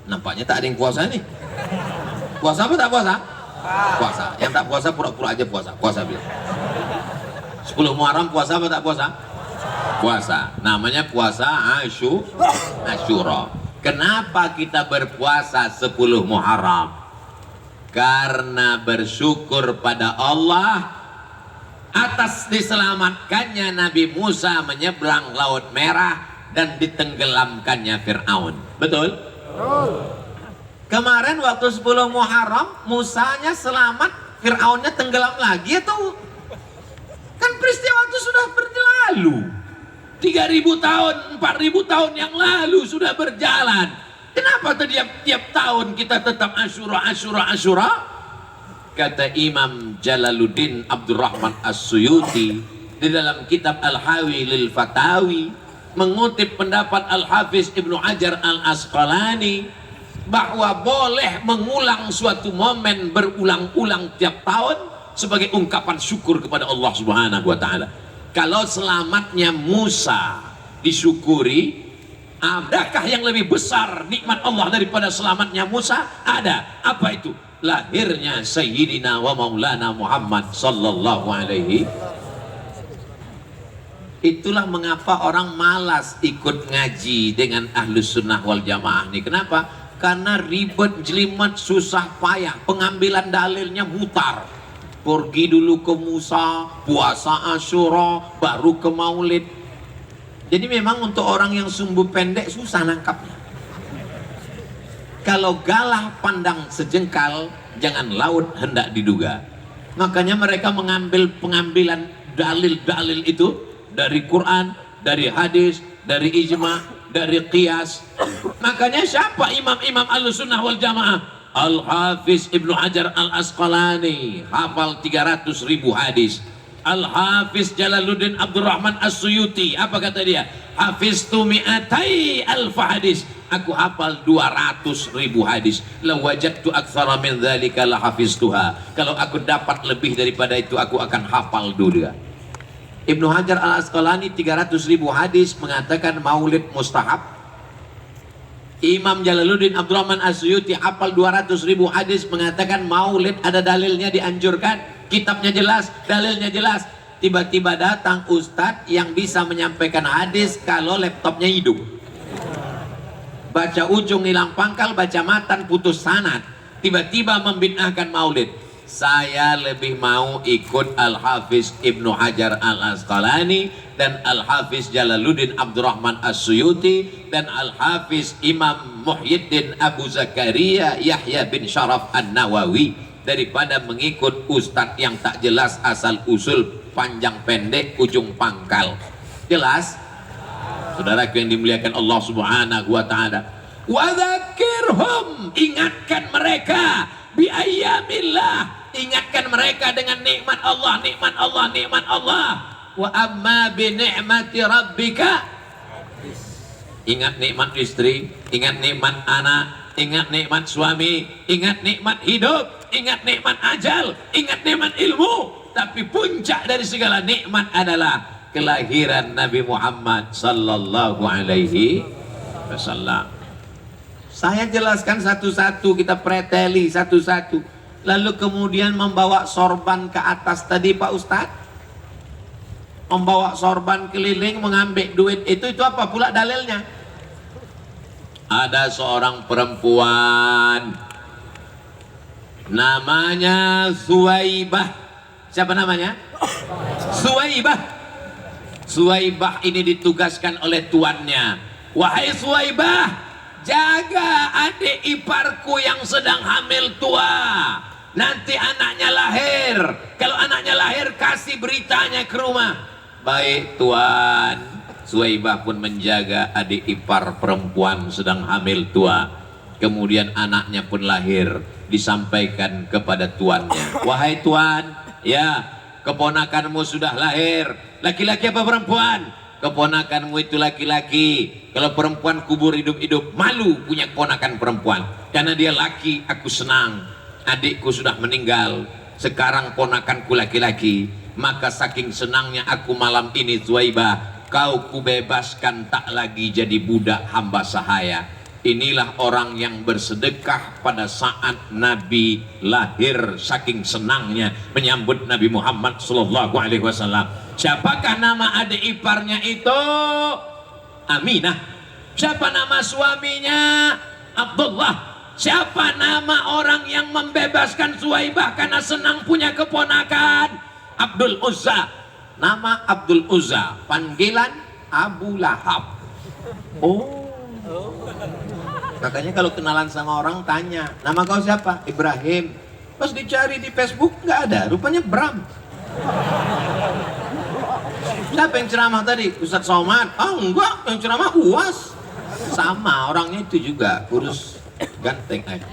Speaker 1: Nampaknya tak ada yang puasa nih. Puasa apa tak puasa? Puasa. Yang tak puasa pura-pura aja puasa. Puasa bilang. 10 Muharram puasa apa tak puasa? Puasa. Namanya puasa Asyura. Kenapa kita berpuasa 10 Muharram? Karena bersyukur pada Allah atas diselamatkannya Nabi Musa menyeberang Laut Merah dan ditenggelamkannya Fir'aun. Betul? Kemarin waktu 10 Muharram Musanya selamat, Fir'aunnya tenggelam lagi atau? Kan peristiwa itu sudah berlalu. 3.000 tahun, 4.000 tahun yang lalu sudah berjalan. Kenapa tiap tahun kita tetap Asyura? Kata Imam Jalaluddin Abdurrahman As-Suyuti di dalam kitab Al-Hawi lil Fatawi, mengutip pendapat Al-Hafiz Ibnu Hajar Al-Asqalani bahwa boleh mengulang suatu momen berulang-ulang tiap tahun sebagai ungkapan syukur kepada Allah Subhanahu wa Ta'ala. Kalau selamatnya Musa disyukuri, adakah yang lebih besar nikmat Allah daripada selamatnya Musa? Ada. Apa itu? Lahirnya Sayyidina wa Maulana Muhammad sallallahu alaihi. Itulah mengapa orang malas ikut ngaji dengan Ahlus Sunnah wal Jamaah ini. Kenapa? Karena ribet, jelimet, susah payah. Pengambilan dalilnya mutar. Pergi dulu ke Musa, puasa Asyura, baru ke Maulid. Jadi memang untuk orang yang sumbu pendek susah nangkapnya. Kalau galah pandang sejengkal, jangan laut hendak diduga. Makanya mereka mengambil pengambilan dalil-dalil itu dari Quran, dari hadis, dari ijma, dari qiyas. Makanya siapa imam-imam Ahlussunnah wal Jamaah? Al-Hafiz Ibnu Hajar Al-Asqalani hafal 300.000 hadis. Al-Hafiz Jalaluddin Abdurrahman As-Suyuti, apa kata dia? Hafiztu mi'atai alfa hadis. Aku hafal 200.000 hadis. La wajadtu aktsara min dzalika la hafiztuha. Kalau aku dapat lebih daripada itu, aku akan hafal dulu. Ibnu Hajar Al-Asqalani 300.000 hadis mengatakan maulid mustahab. Imam Jalaluddin Abdurrahman As-Suyuti hafal 200.000 hadis mengatakan maulid ada dalilnya, dianjurkan. Kitabnya jelas, dalilnya jelas. Tiba-tiba datang ustadz yang bisa menyampaikan hadis kalau laptopnya hidup. Baca ujung hilang pangkal, baca matan putus sanad. Tiba-tiba membid'ahkan maulid. Saya lebih mau ikut Al-Hafiz Ibnu Hajar Al-Asqalani dan Al-Hafiz Jalaluddin Abdurrahman As-Suyuti dan Al-Hafiz Imam Muhyiddin Abu Zakaria Yahya bin Syaraf An-Nawawi daripada mengikut ustadz yang tak jelas asal usul, panjang pendek, ujung pangkal. Jelas? Saudaraku yang dimuliakan Allah Subhanahu wa Ta'ala. Wa dzakirhum, ingatkan mereka bi ayyamillah, ingatkan mereka dengan nikmat Allah, nikmat Allah, nikmat Allah. Wa amma bi ni'mati rabbika, ingat nikmat istri, ingat nikmat anak, ingat nikmat suami, ingat nikmat hidup, ingat nikmat ajal, ingat nikmat ilmu. Tapi puncak dari segala nikmat adalah kelahiran Nabi Muhammad sallallahu alaihi wasallam. Saya jelaskan satu-satu, kita preteli satu-satu. Lalu kemudian membawa sorban ke atas tadi Pak Ustadz. Membawa sorban keliling, mengambil duit itu apa pula dalilnya? Ada seorang perempuan namanya Suwaibah. Siapa namanya? Suwaibah. Suwaibah ini ditugaskan oleh tuannya. Wahai Suwaibah, jaga adik iparku yang sedang hamil tua. Nanti anaknya lahir. Kalau anaknya lahir, kasih beritanya ke rumah. Baik tuan. Suwaibah pun menjaga adik ipar perempuan sedang hamil tua. Kemudian anaknya pun lahir. Disampaikan kepada tuannya. Wahai tuan, ya, keponakanmu sudah lahir. Laki-laki apa perempuan? Keponakanmu itu laki-laki. Kalau perempuan kubur hidup-hidup. Malu punya keponakan perempuan. Karena dia laki, aku senang. Adikku sudah meninggal. Sekarang ponakanku laki-laki. Maka saking senangnya aku malam ini Suwaibah, kau kubebaskan tak lagi jadi budak hamba sahaya. Inilah orang yang bersedekah pada saat Nabi lahir, saking senangnya menyambut Nabi Muhammad sallallahu alaihi wasallam. Siapakah nama adik iparnya itu? Aminah. Siapa nama suaminya? Abdullah. Siapa nama orang yang membebaskan Suwaibah karena senang punya keponakan? Abdul Uzza. Nama Abdul Uzza, panggilan Abu Lahab. Oh. Makanya kalau kenalan sama orang tanya, nama kau siapa? Ibrahim. Pas dicari di Facebook nggak ada, rupanya Bram. Siapa yang ceramah tadi? Ustadz Somad? Oh enggak, yang ceramah UAS. Sama orangnya itu juga, kurus ganteng aja.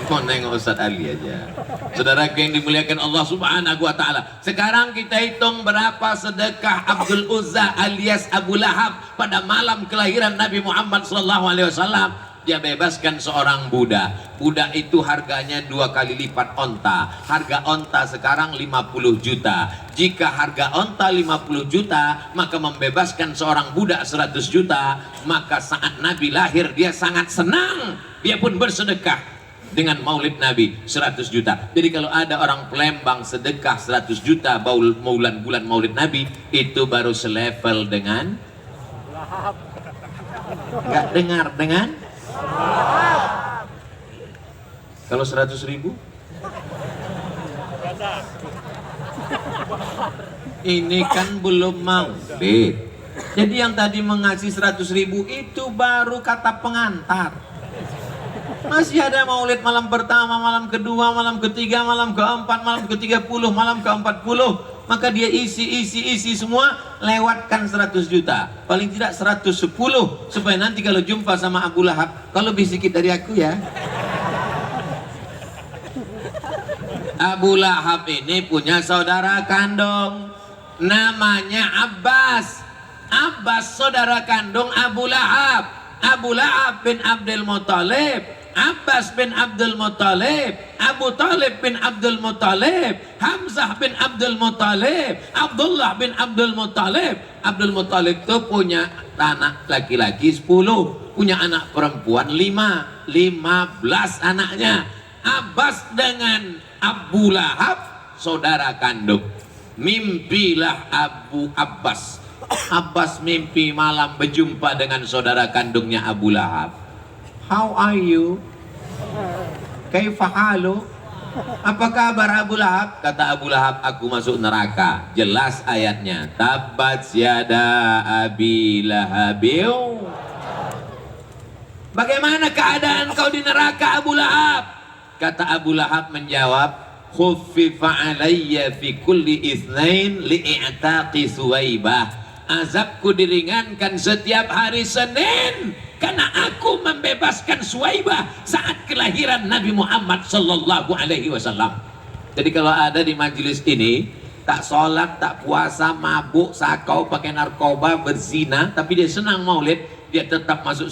Speaker 1: Mau nengok Ustadz Ali aja. Saudara yang dimuliakan Allah subhanahu wa ta'ala. Sekarang kita hitung berapa sedekah Abdul Uzza alias Abu Lahab pada malam kelahiran Nabi Muhammad sallallahu alaihi wasallam. Dia bebaskan seorang budak. Budak itu harganya 2 kali lipat onta. Harga onta sekarang 50 juta. Jika harga onta 50 juta, maka membebaskan seorang budak 100 juta. Maka saat Nabi lahir dia sangat senang. Dia pun bersedekah dengan maulid Nabi 100 juta. Jadi kalau ada orang Palembang sedekah 100 juta bulan maulid Nabi, itu baru selevel dengan nggak dengar dengan kalau 100 ribu ini kan belum maulid. Jadi yang tadi mengasih 100 ribu itu baru kata pengantar. Masih ada maulid malam pertama, malam kedua, malam ketiga, malam keempat, malam ke-30, malam ke-40. Maka dia isi semua, lewatkan 100 juta. Paling tidak 110. Supaya nanti kalau jumpa sama Abu Lahab, kalau lebih sedikit dari aku ya. Abu Lahab ini punya saudara kandung. Namanya Abbas. Abbas saudara kandung Abu Lahab. Abu Lahab bin Abdul Muttalib, Abbas bin Abdul Muttalib, Abu Talib bin Abdul Muttalib, Hamzah bin Abdul Muttalib, Abdullah bin Abdul Muttalib. Abdul Muttalib itu punya anak laki-laki 10, punya anak perempuan 5, 15 anaknya. Abbas dengan Abu Lahab saudara kandung. Mimpilah Abu Abbas. Abbas mimpi malam berjumpa dengan saudara kandungnya Abu Lahab. How are you? Kaifa halu? Apa kabar Abu Lahab? Kata Abu Lahab, aku masuk neraka. Jelas ayatnya. Tabbat yada Abi Lahabil. Bagaimana keadaan kau di neraka Abu Lahab? Kata Abu Lahab menjawab, khuffifa alayya fi kulli itsnain li'itaqi Suwaibah. Azabku diringankan setiap hari Senin karena aku membebaskan Suwaibah saat kelahiran Nabi Muhammad sallallahu alaihi wasallam. Jadi kalau ada di majelis ini tak sholat, tak puasa, mabuk, sakau, pakai narkoba, berzina, tapi dia senang maulid, dia tetap masuk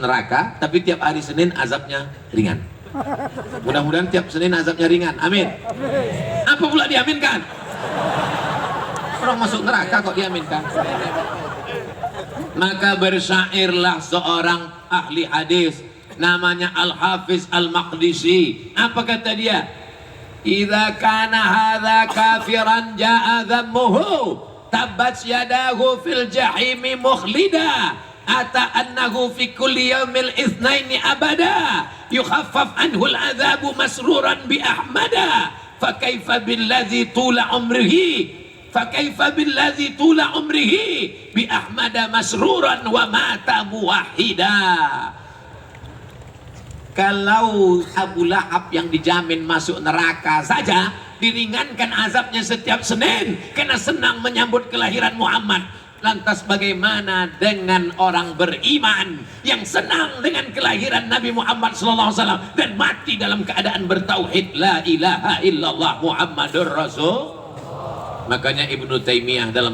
Speaker 1: neraka, tapi tiap hari Senin azabnya ringan. Mudah-mudahan tiap Senin azabnya ringan. Amin. Apa pula diaminkan? Orang masuk neraka kok diaminkan. Maka bersyairlah seorang ahli hadis namanya Al-Hafiz Al-Maqdisi. Apa kata dia? Idza kana hadza kafiran jaa dhammuhu tabbat yadahu fil jahimi mukhlida ata annahu fi kulli yaumil itsnaini abada yukhaffaf anhu al-'adzabu masruran bi ahmada fa kaifa billadzi tula umrihi fakaifa billadzi tula umrihi bi ahmada masruran wa mata muwahhida. Kalau Abu Lahab yang dijamin masuk neraka saja diringankan azabnya setiap Senin karena senang menyambut kelahiran Muhammad, lantas bagaimana dengan orang beriman yang senang dengan kelahiran Nabi Muhammad SAW dan mati dalam keadaan bertauhid la ilaha illallah Muhammadur Rasul. Makanya Ibnu Taimiyah dalam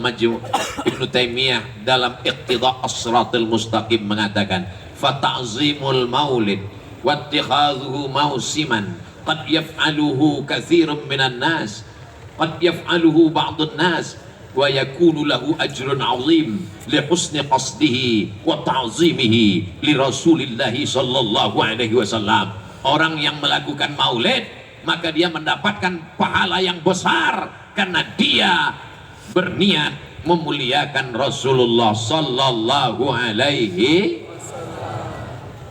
Speaker 1: Iqtida' as-Siratal Mustaqim mengatakan, "Fata'zimul maulid wattikhadhuhu mausiman qad yaf'aluhu katsirun minan nas, qad yaf'aluhu ba'dun nas wa yakunu lahu ajrun 'azim li husni qasdihi wa ta'zimihi li Rasulillah sallallahu alaihi wasallam." Orang yang melakukan maulid maka dia mendapatkan pahala yang besar karena dia berniat memuliakan Rasulullah sallallahu alaihi.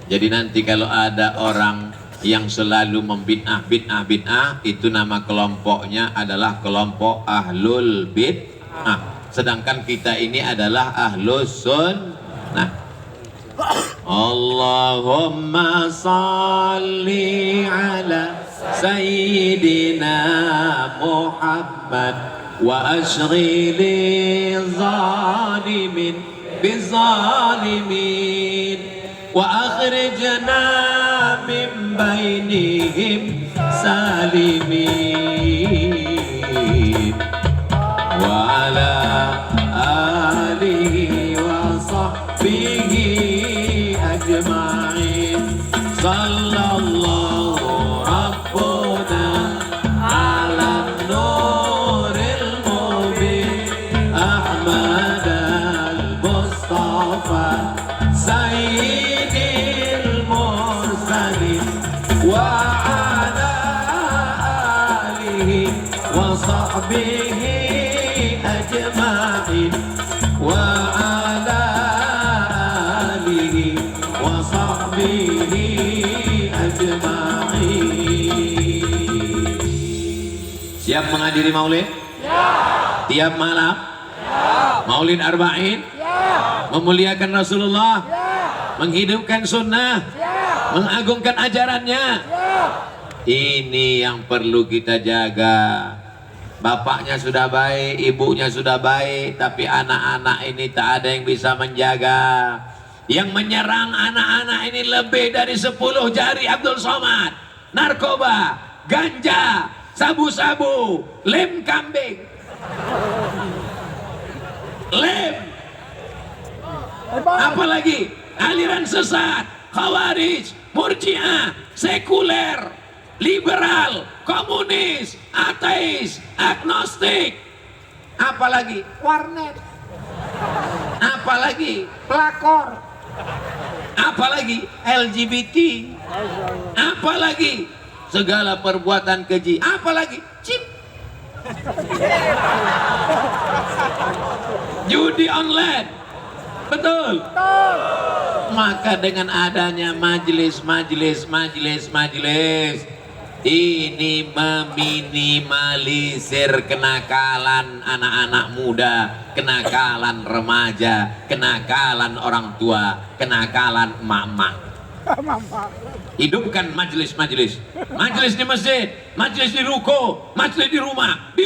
Speaker 1: Jadi nanti kalau ada orang yang selalu membid'ah itu nama kelompoknya adalah kelompok ahlul bid'ah. Sedangkan kita ini adalah ahlus sunnah. Allahumma salli ala Sayyidina Muhammad wa ashghili zalimin bizalimin wa akhrijna min bainihim salimin wa ala alihi wa sahbihi ajma'in. Sallallahu Rabbuna ala nuril mubin Ahmad al-Mustafa Sayyidil Mursalin wa ala alihi wa sahbihi ajma'in wa ala alihi wa sahbihi ajma'in. Siap menghadiri maulid? Ya. Tiap malam? Ya. Maulid Arba'in? Ya. Memuliakan Rasulullah? Ya. Menghidupkan sunnah? Ya. Mengagungkan ajarannya? Ya. Ini yang perlu kita jaga. Bapaknya sudah baik, ibunya sudah baik, tapi anak-anak ini tak ada yang bisa menjaga. Yang menyerang anak-anak ini lebih dari 10 jari Abdul Somad. Narkoba, ganja, sabu-sabu, lem kambing, lem, apalagi aliran sesat, khawarij, murji'ah, sekuler, liberal, komunis, ateis, agnostik, apalagi warnet, apalagi pelakor, apalagi LGBT, apalagi segala perbuatan keji, apalagi chip, judi online, betul. Maka dengan adanya majelis ini meminimalisir kenakalan anak-anak muda, kenakalan remaja, kenakalan orang tua, kenakalan emak-emak. Hidupkan majelis di masjid, majelis di ruko, majelis di rumah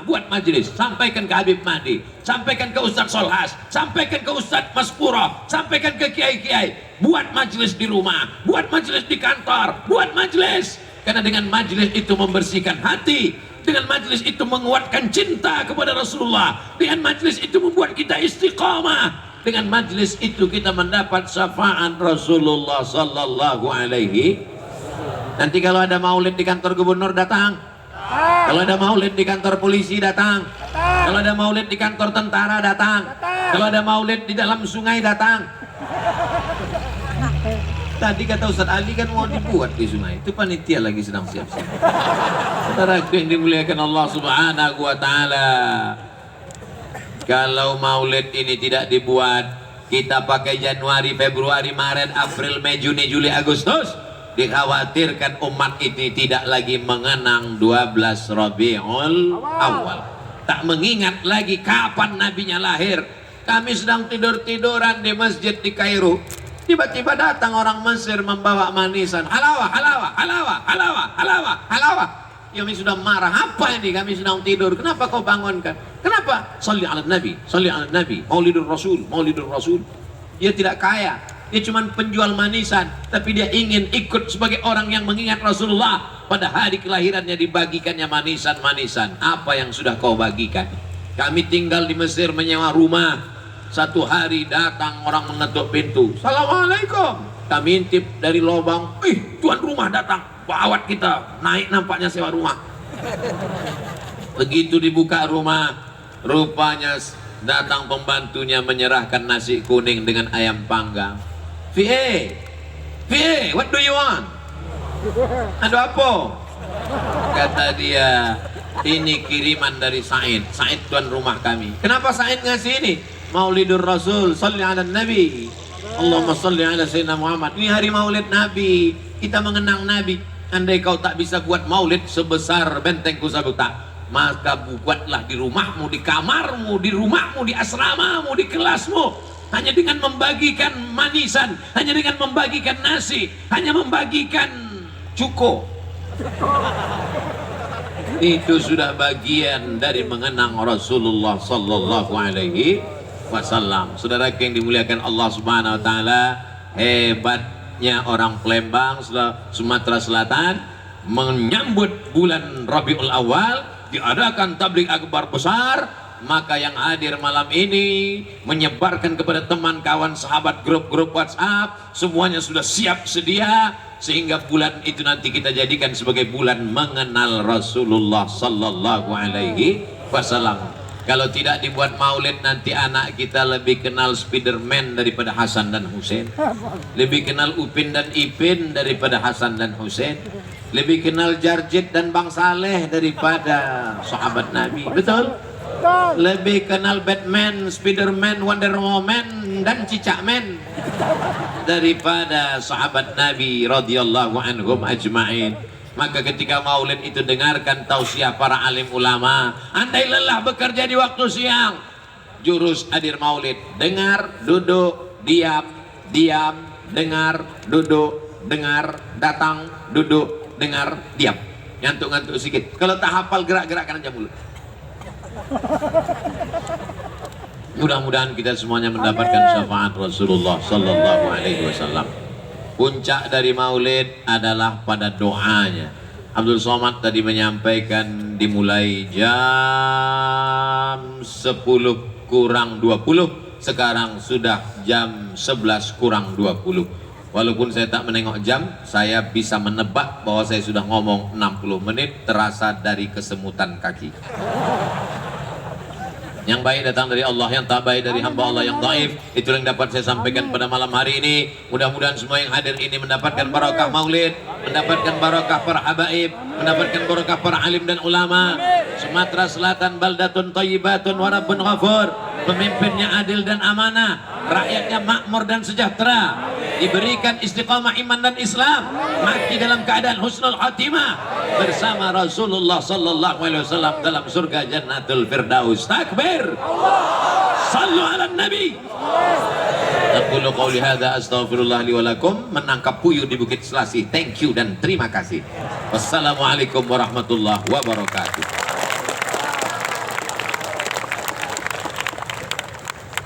Speaker 1: buat majelis. Sampaikan ke Habib Mahdi, sampaikan ke Ustadz Solhas, sampaikan ke Ustadz Maspuro, sampaikan ke kiai-kiai. Buat majelis di rumah, buat majelis di kantor, buat majelis. Karena dengan majelis itu membersihkan hati, dengan majelis itu menguatkan cinta kepada Rasulullah, dengan majelis itu membuat kita istiqamah. dengan majlis itu kita mendapat syafaat Rasulullah sallallahu alaihi. Nanti kalau ada maulid di kantor gubernur datang. Kalau ada maulid di kantor polisi datang. Kalau ada maulid di kantor tentara datang. Kalau ada maulid di dalam sungai datang. Tadi kata Ustaz Ali kan mau dibuat di sungai. Itu panitia lagi sedang siap-siap. Saudaraku yang dimuliakan Allah Subhanahu wa taala. Kalau maulid ini tidak dibuat, kita pakai Januari, Februari, Maret, April, Mei, Juni, Juli, Agustus, dikhawatirkan umat ini tidak lagi mengenang 12 Rabiul Awal. Tak mengingat lagi kapan nabinya lahir. Kami sedang tidur-tiduran di masjid di Kairo. Tiba-tiba datang orang Mesir membawa manisan. Halawah, halawah, halawah, halawah, halawah, halawah. Kami sudah marah. Apa ini? Kami sedang tidur. Kenapa kau bangunkan? Kenapa? Salli ala Nabi, salli ala Nabi. Maulidur Rasul, maulidur Rasul. Dia tidak kaya. Dia cuma penjual manisan. Tapi dia ingin ikut sebagai orang yang mengingat Rasulullah. Pada hari kelahirannya dibagikannya manisan-manisan. Apa yang sudah kau bagikan? Kami tinggal di Mesir menyewa rumah. Satu hari datang orang mengetuk pintu. Assalamualaikum. Kami intip dari lubang. Tuan rumah datang. Bawat kita. Naik nampaknya sewa rumah. Begitu dibuka rumah, rupanya datang pembantunya menyerahkan nasi kuning dengan ayam panggang. VA, what do you want? Ada apa? Kata dia, ini kiriman dari Said. Said tuan rumah kami. Kenapa Said ngasih ini? Maulidur Rasul, salli ala Nabi. Allahumma salli ala Sayyidina Muhammad. Ini hari maulid Nabi. Kita mengenang Nabi. Andai kau tak bisa buat maulid sebesar benteng Kusabuta, maka buatlah di rumahmu, di kamarmu, di rumahmu, di asramamu, di kelasmu. Hanya dengan membagikan manisan, hanya dengan membagikan nasi, hanya membagikan cuko. Itu sudah bagian dari mengenang Rasulullah sallallahu alaihi wasallam. Saudara yang dimuliakan Allah Subhanahu wa taala, hebatnya orang Palembang, Sumatera Selatan menyambut bulan Rabiul Awal, diadakan tabligh akbar besar. Maka yang hadir malam ini menyebarkan kepada teman kawan sahabat grup-grup WhatsApp, semuanya sudah siap sedia, sehingga bulan itu nanti kita jadikan sebagai bulan mengenal Rasulullah sallallahu alaihi wasallam. Kalau tidak dibuat maulid, nanti anak kita lebih kenal Spiderman daripada Hasan dan Hussein, lebih kenal Upin dan Ipin daripada Hasan dan Hussein, lebih kenal Jarjit dan Bang Saleh daripada sahabat Nabi. Betul? Lebih kenal Batman, Spiderman, Wonder Woman dan Cicakman daripada sahabat Nabi radhiyallahu anhum ajma'in. Maka ketika maulid itu dengarkan tausiah para alim ulama. Andai lelah bekerja di waktu siang, jurus hadir maulid: dengar, duduk, diam, diam, dengar, duduk, dengar, datang, duduk, dengar, diam. Ngantuk-ngantuk sedikit. Kalau tak hafal, gerak-gerakkan aja mulut. Mudah-mudahan kita semuanya mendapatkan syafaat Rasulullah sallallahu alaihi wasallam. Puncak dari maulid adalah pada doanya. Abdul Somad tadi menyampaikan dimulai jam 10 kurang 20, sekarang sudah jam 11 kurang 20. Walaupun saya tak menengok jam, saya bisa menebak bahwa saya sudah ngomong 60 menit, terasa dari kesemutan kaki. Yang baik datang dari Allah, yang tak baik dari hamba Allah yang dhaif. Itu yang dapat saya sampaikan pada malam hari ini. Mudah-mudahan semua yang hadir ini mendapatkan barakah maulid, mendapatkan barakah para habaib, mendapatkan barakah para alim dan ulama. Sumatera Selatan baldatun thayyibatun wa rabbun ghafur. Pemimpinnya adil dan amanah, rakyatnya makmur dan sejahtera, diberikan istiqamah iman dan Islam, mati dalam keadaan husnul khatimah bersama Rasulullah sallallahu alaihi wasallam dalam surga Jannatul Firdaus. Takbir. Sallu ala Nabi. Aqulu qouli hadza astaghfirullah li wa lakum. Menangkap puyuh di Bukit Selasih. Thank you dan terima kasih. Wassalamualaikum warahmatullahi wabarakatuh.